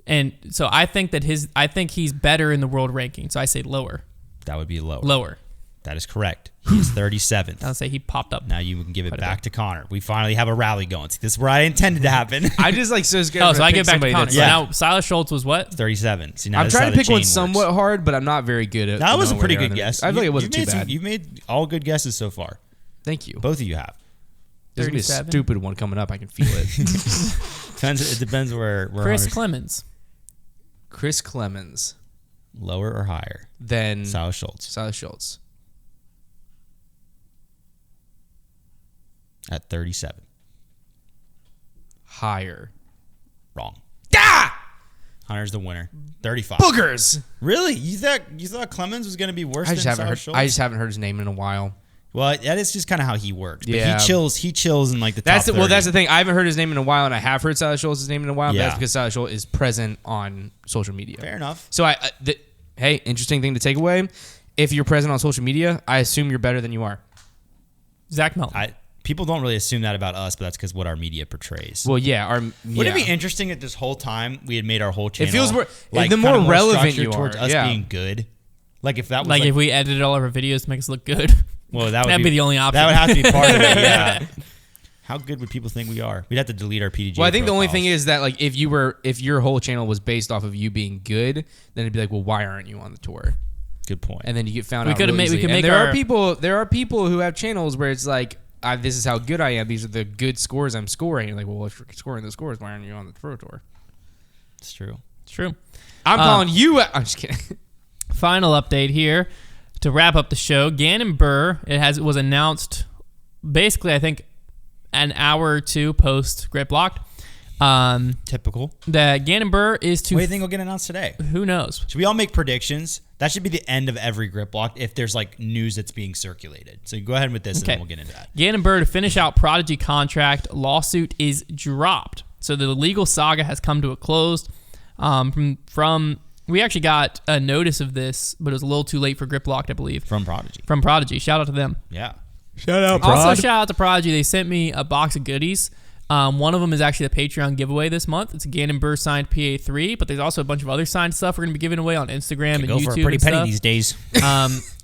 And so I think that he's better in the world ranking. So I say lower. That would be lower. Lower. That is correct. He's 37th. I'll say he popped up. Now you can give it Quite a back to Konner. We finally have a rally going. See, this is where I intended to happen. I just like so scared. Oh, to so I pick get back to somebody Konner. that's- So Yeah. now Silas Schultz was what? 37. See, now I'm this is trying how to the pick one chain somewhat works. hard, but I'm not very good at. That was a knowing pretty where good they are. guess. I feel like it wasn't too bad. You've made all good guesses so far. Thank you. Both of you have. There's gonna be a 37. stupid one coming up. I can feel it. It depends where Chris Hunter's- Clemens. Chris Clemens. lower or higher. Then Silas Schultz. Silas Schultz. At 37. Higher. Wrong. Ah! Hunter's the winner. 35. Boogers. Really? You thought Clemens was going to be worse than Sauer Schultz? I just haven't heard his name in a while. Well, that is just kind of how he works. But Yeah. he chills in like the top 30. Well, that's the thing. I haven't heard his name in a while, and I have heard Sauer Schultz's name in a while. But Yeah. that's because Sauer Schultz is present on social media. Fair enough. So hey, interesting thing to take away. If you're present on social media, I assume you're better than you are. Zach Melton. People don't really assume that about us, but that's because what our media portrays. Well, yeah. Would it be interesting if this whole time we had made our whole channel? It feels more, like, the more kind of relevant you are, towards us being good. Like if that was like if we edited all of our videos to make us look good. well, that'd be the only option. That would have to be part of it. Yeah. How good would people think we are? We'd have to delete our PDG. Well, I think the only profiles. thing is that like if your whole channel was based off of you being good, then it'd be like, well, why aren't you on the tour? Good point. And then you get found We out. could have real made- we easily. could And make there are people who have channels where it's like, this is how good I am. These are the good scores I'm scoring. And like, well, if you're scoring the scores, why aren't you on the pro tour? It's true. It's true. I'm calling you. I'm just kidding. Final update here to wrap up the show. Gannon Burr, it was announced basically, I think, an hour or two post Grip Locked. Typical. That Gannon Burr is to. What do you think will get announced today? Who knows? Should we all make predictions? That should be the end of every Grip Locked if there's like news that's being circulated. So you go ahead with this and then we'll get into that. Gannon Burr to finish out Prodigy contract. Lawsuit is dropped. So the legal saga has come to a close. We actually got a notice of this, but it was a little too late for Grip Locked, I believe. From Prodigy. From Prodigy. Shout out to them. Yeah. Shout out, Also, shout out to Prodigy. They sent me a box of goodies. One of them is actually the Patreon giveaway this month. It's a Gannon Burr signed PA3, but there's also a bunch of other signed stuff we're going to be giving away on Instagram and Go YouTube for a pretty and penny stuff. these days.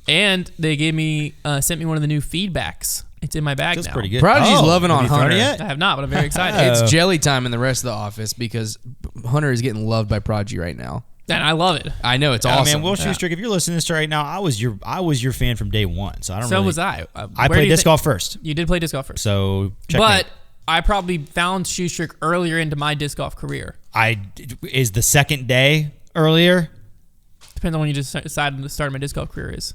And they sent me one of the new feedbacks. It's in my bag Feels now. pretty good. Prodigy's loving have on you thrown Hunter. it yet? I have not, but I'm very excited. It's jelly time in the rest of the office because Hunter is getting loved by Prodigy right now. And I love it. I know it's Oh, awesome. man, Will Schuster, if you're listening to this right now, I was your fan from day one. So I don't. So really, was I. I played disc golf first. You did play disc golf first. So check But I probably found Shoestrick earlier into my disc golf career. Is the second day earlier Depends on when you just decided to start my disc golf career is.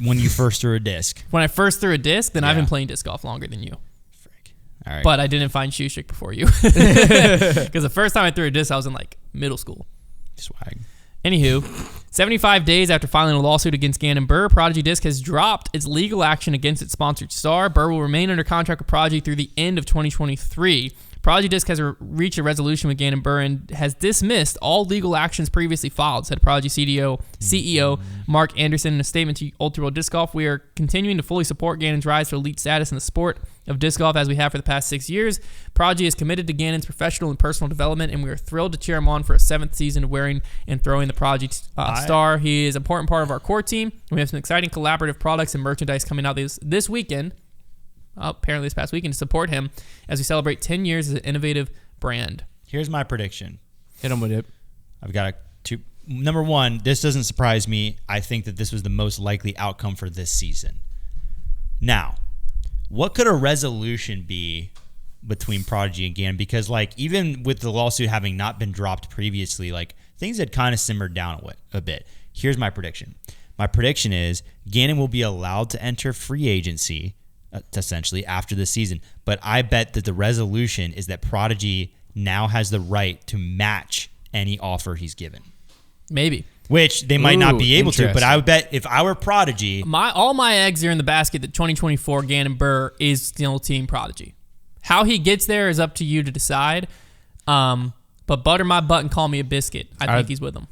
when you first threw a disc. When I first threw a disc, then I've Yeah. been playing disc golf longer than you. Frick. All right. But I didn't find Shoestrick before you. Because the first time I threw a disc, I was in like middle school. Swag. Anywho, 75 days after filing a lawsuit against Gannon Burr, Prodigy Disc has dropped its legal action against its sponsored star. Burr will remain under contract with Prodigy through the end of 2023. Prodigy Disc has reached a resolution with Gannon Burr and has dismissed all legal actions previously filed, said Prodigy CEO Mark Anderson in a statement to Ultra World Disc Golf. We are continuing to fully support Gannon's rise to elite status in the sport of disc golf as we have for the past 6 years. Prodigy is committed to Gannon's professional and personal development, and we are thrilled to cheer him on for a 7th season of wearing and throwing the Prodigy star. He is an important part of our core team. We have some exciting collaborative products and merchandise coming out this weekend. Apparently this past weekend to support him as we celebrate 10 years as an innovative brand. Here's my prediction. Hit him with it. I've got two. Number one, this doesn't surprise me. I think that this was the most likely outcome for this season. Now, what could a resolution be between Prodigy and Gannon? Because like even with the lawsuit having not been dropped previously, like things had kind of simmered down a bit. Here's my prediction. My prediction is Gannon will be allowed to enter free agency essentially after the season. But I bet that the resolution is that Prodigy now has the right to match any offer he's given. Maybe. Which they might not be able to, but interesting. I would bet if I were Prodigy... All my eggs are in the basket that 2024 Gannon Burr is still Team Prodigy. How he gets there is up to you to decide. But butter my butt and call me a biscuit. I think he's with them.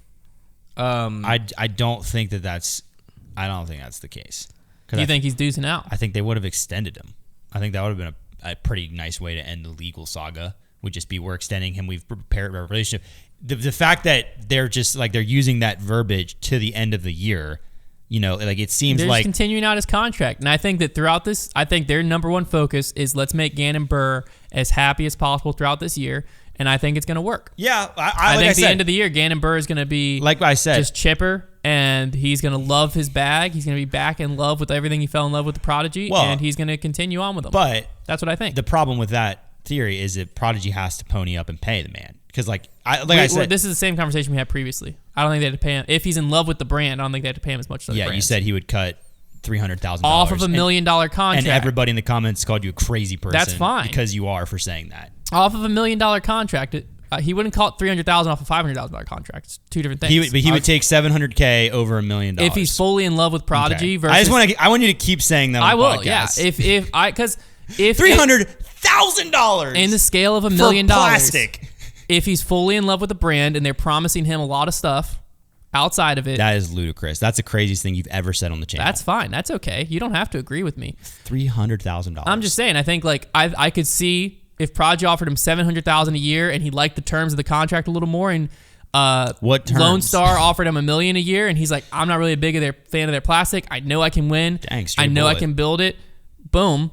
I don't think that's the case. Do you think he's deucing out? I think they would have extended him. I think that would have been a pretty nice way to end the legal saga. Would just be we're extending him. We've prepared our relationship. The fact that they're just like they're using that verbiage to the end of the year, you know, like it seems They're like just continuing out his contract. And I think that throughout this, I think their number one focus is let's make Gannon Burr as happy as possible throughout this year. And I think it's going to work. yeah. I think at the end of the year, Gannon Burr is going to be like I said, just chipper, and he's going to love his bag. He's going to be back in love with everything he fell in love with the Prodigy, Well, and he's going to continue on with them. but that's what I think. the problem with that theory is that Prodigy has to pony up and pay the man because I Well, said, this is the same conversation we had previously. I don't think they had to pay him if he's in love with the brand. I don't think they had to pay him as much as other yeah, you brands. said he would cut $300,000 off of $1 million contract. And everybody in the comments called you a crazy person. That's fine. Because you are for saying that. Off of $1 million contract, he wouldn't call it $300,000 off a $500,000 contract. It's two different things. He would take $700K over $1 million. If he's fully in love with Prodigy versus... I want you to keep saying that on I will, podcast. yeah. Because if $300,000 in the scale of $1 million, plastic. If he's fully in love with the brand and they're promising him a lot of stuff outside of it, that is ludicrous. That's the craziest thing you've ever said on the channel. that's fine. That's okay. You don't have to agree with me. $300,000. I'm just saying. I think like I could see if Prodigy offered him $700,000 a year and he liked the terms of the contract a little more, and what terms? Lone Star offered him $1 million a year, and he's like, I'm not really a big fan of their plastic. I know I can win. Dang, I know I can build it. Boom.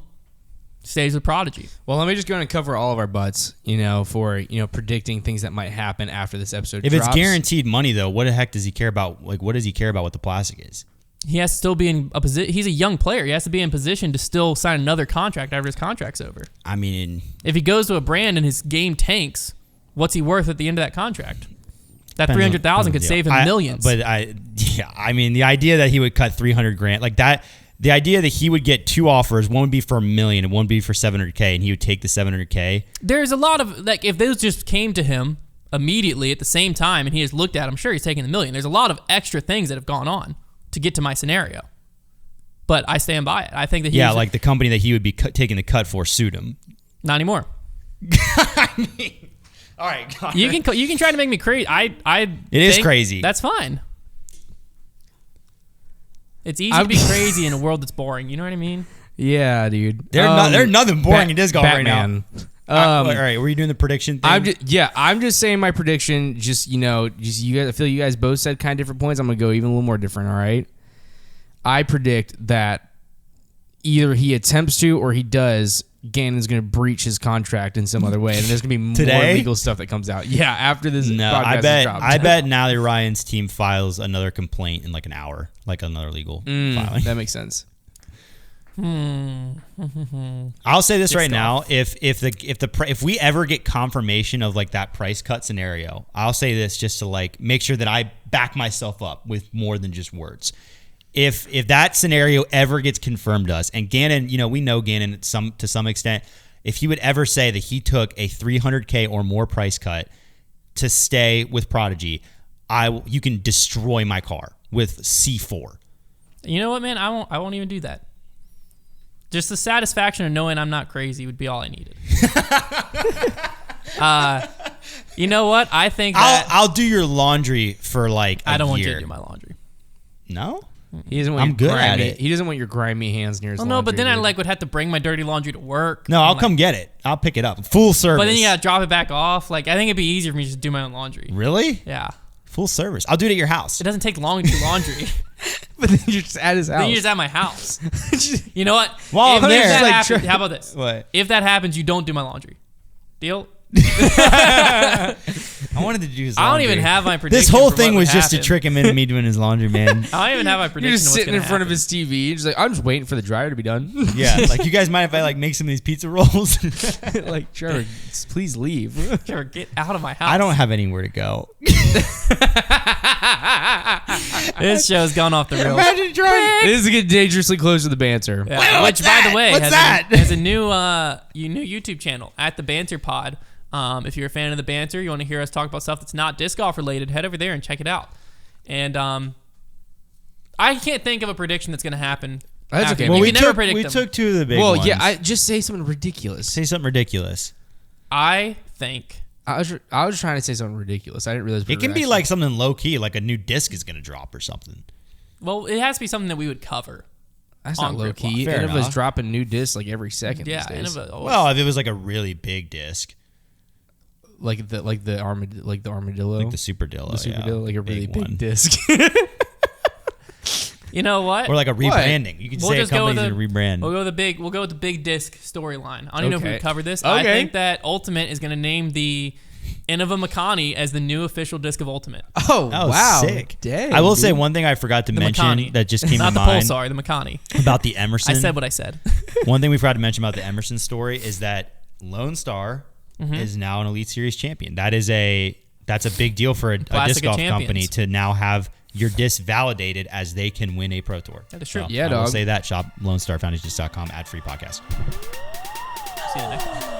Stays with Prodigy. Well, let me just go and cover all of our butts, for predicting things that might happen after this episode. If drops. it's guaranteed money, though, what the heck does he care about? Like, what does he care about what the plastic is? He has to still be in a position. He's a young player. He has to be in position to still sign another contract after his contract's over. I mean, if he goes to a brand and his game tanks, what's he worth at the end of that contract? That $300,000 could save him millions. But I mean, the idea that he would cut $300,000 like that. The idea that he would get two offers, one would be for $1 million and one would be for $700K, and he would take the $700K. There's a lot of like, if those just came to him immediately at the same time, and he just looked at them, I'm sure he's taking the $1 million. There's a lot of extra things that have gone on to get to my scenario, but I stand by it. I think that like the company that he would be taking the cut for sued him. Not anymore. I mean, all right, Konner. You can try to make me crazy. It is crazy. That's fine. It's easy to be crazy in a world that's boring. You know what I mean? Yeah, dude. There's nothing boring in disc golf right now. All right, were you doing the prediction thing? I'm just saying my prediction. Just you guys. I feel you guys both said kind of different points. I'm gonna go even a little more different. All right. I predict that either he attempts to or he does. Gannon's gonna breach his contract in some other way, and there's gonna be more legal stuff that comes out. Yeah, after this. No, podcast I bet Natalie Ryan's team files another complaint in like an hour, like another legal filing. That makes sense. I'll say this right now: if we ever get confirmation of like that price cut scenario, I'll say this just to like make sure that I back myself up with more than just words. If that scenario ever gets confirmed to us, and Gannon, we know Gannon to some extent, if he would ever say that he took a $300K or more price cut to stay with Prodigy, you can destroy my car with C4. You know what, man? I won't even do that. Just the satisfaction of knowing I'm not crazy would be all I needed. You know what? I think I'll do your laundry for like a I don't year. want you to do my laundry. No? He doesn't want I'm good at it. He doesn't want your grimy hands near his laundry. No, but then I would have to bring my dirty laundry to work. No, I'll come get it. I'll pick it up. Full service. But then you gotta drop it back off. Like, I think it'd be easier for me to just do my own laundry. Really? Yeah. Full service. I'll do it at your house. It doesn't take long to do laundry. But then you're just at his house. Then you're just at my house. You know what? Well, if that happens, how about this? What? If that happens, you don't do my laundry. Deal? I wanted to do his laundry. I don't even have my prediction. This whole thing was just to trick him into me doing his laundry, man. I don't even have my prediction. You're just sitting in front of his TV, just like, I'm just waiting for the dryer to be done. Yeah, like, you guys mind if I like make some of these pizza rolls? Like, Trevor, please leave. Trevor, get out of my house. I don't have anywhere to go. This show's gone off the rails. Imagine trying. This is getting dangerously close to the banter. Yeah. Which, by the way, What's that? has a new YouTube channel at the Banter Pod. If you're a fan of the banter, you want to hear us talk about stuff that's not disc golf related, head over there and check it out. And I can't think of a prediction that's going to happen. That's okay. Well, we took two of the big ones. Well, yeah, just say something ridiculous. Say something ridiculous. I think. I was trying to say something ridiculous. I didn't realize it can be like something low key, like a new disc is going to drop or something. Well, it has to be something that we would cover. That's not low key. Innova's dropping new discs like every second. Yeah, these days. Well, if it was like a really big disc. Like the armadillo, like the super dillo, like a really big disc. You know what? Or like a rebranding. What? You can say a company's gonna rebrand. We'll go with the big disc storyline. I don't even know if we covered this. Okay. I think that Ultimate is going to name the Innova Makani as the new official disc of Ultimate. Oh wow, sick! Dang, I will say one thing I forgot to mention Makani. that just came not to the mind. Pulsar, the Makani. About the Emerson. I said what I said. One thing we forgot to mention about the Emerson story is that Lone Star is now an Elite Series champion. That's a big deal for a disc golf company to now have you're disvalidated as they can win a Pro Tour. That is true. Yeah, I will dog. say that. Shop LoneStarFoundation.com, ad-free podcast. See you next time.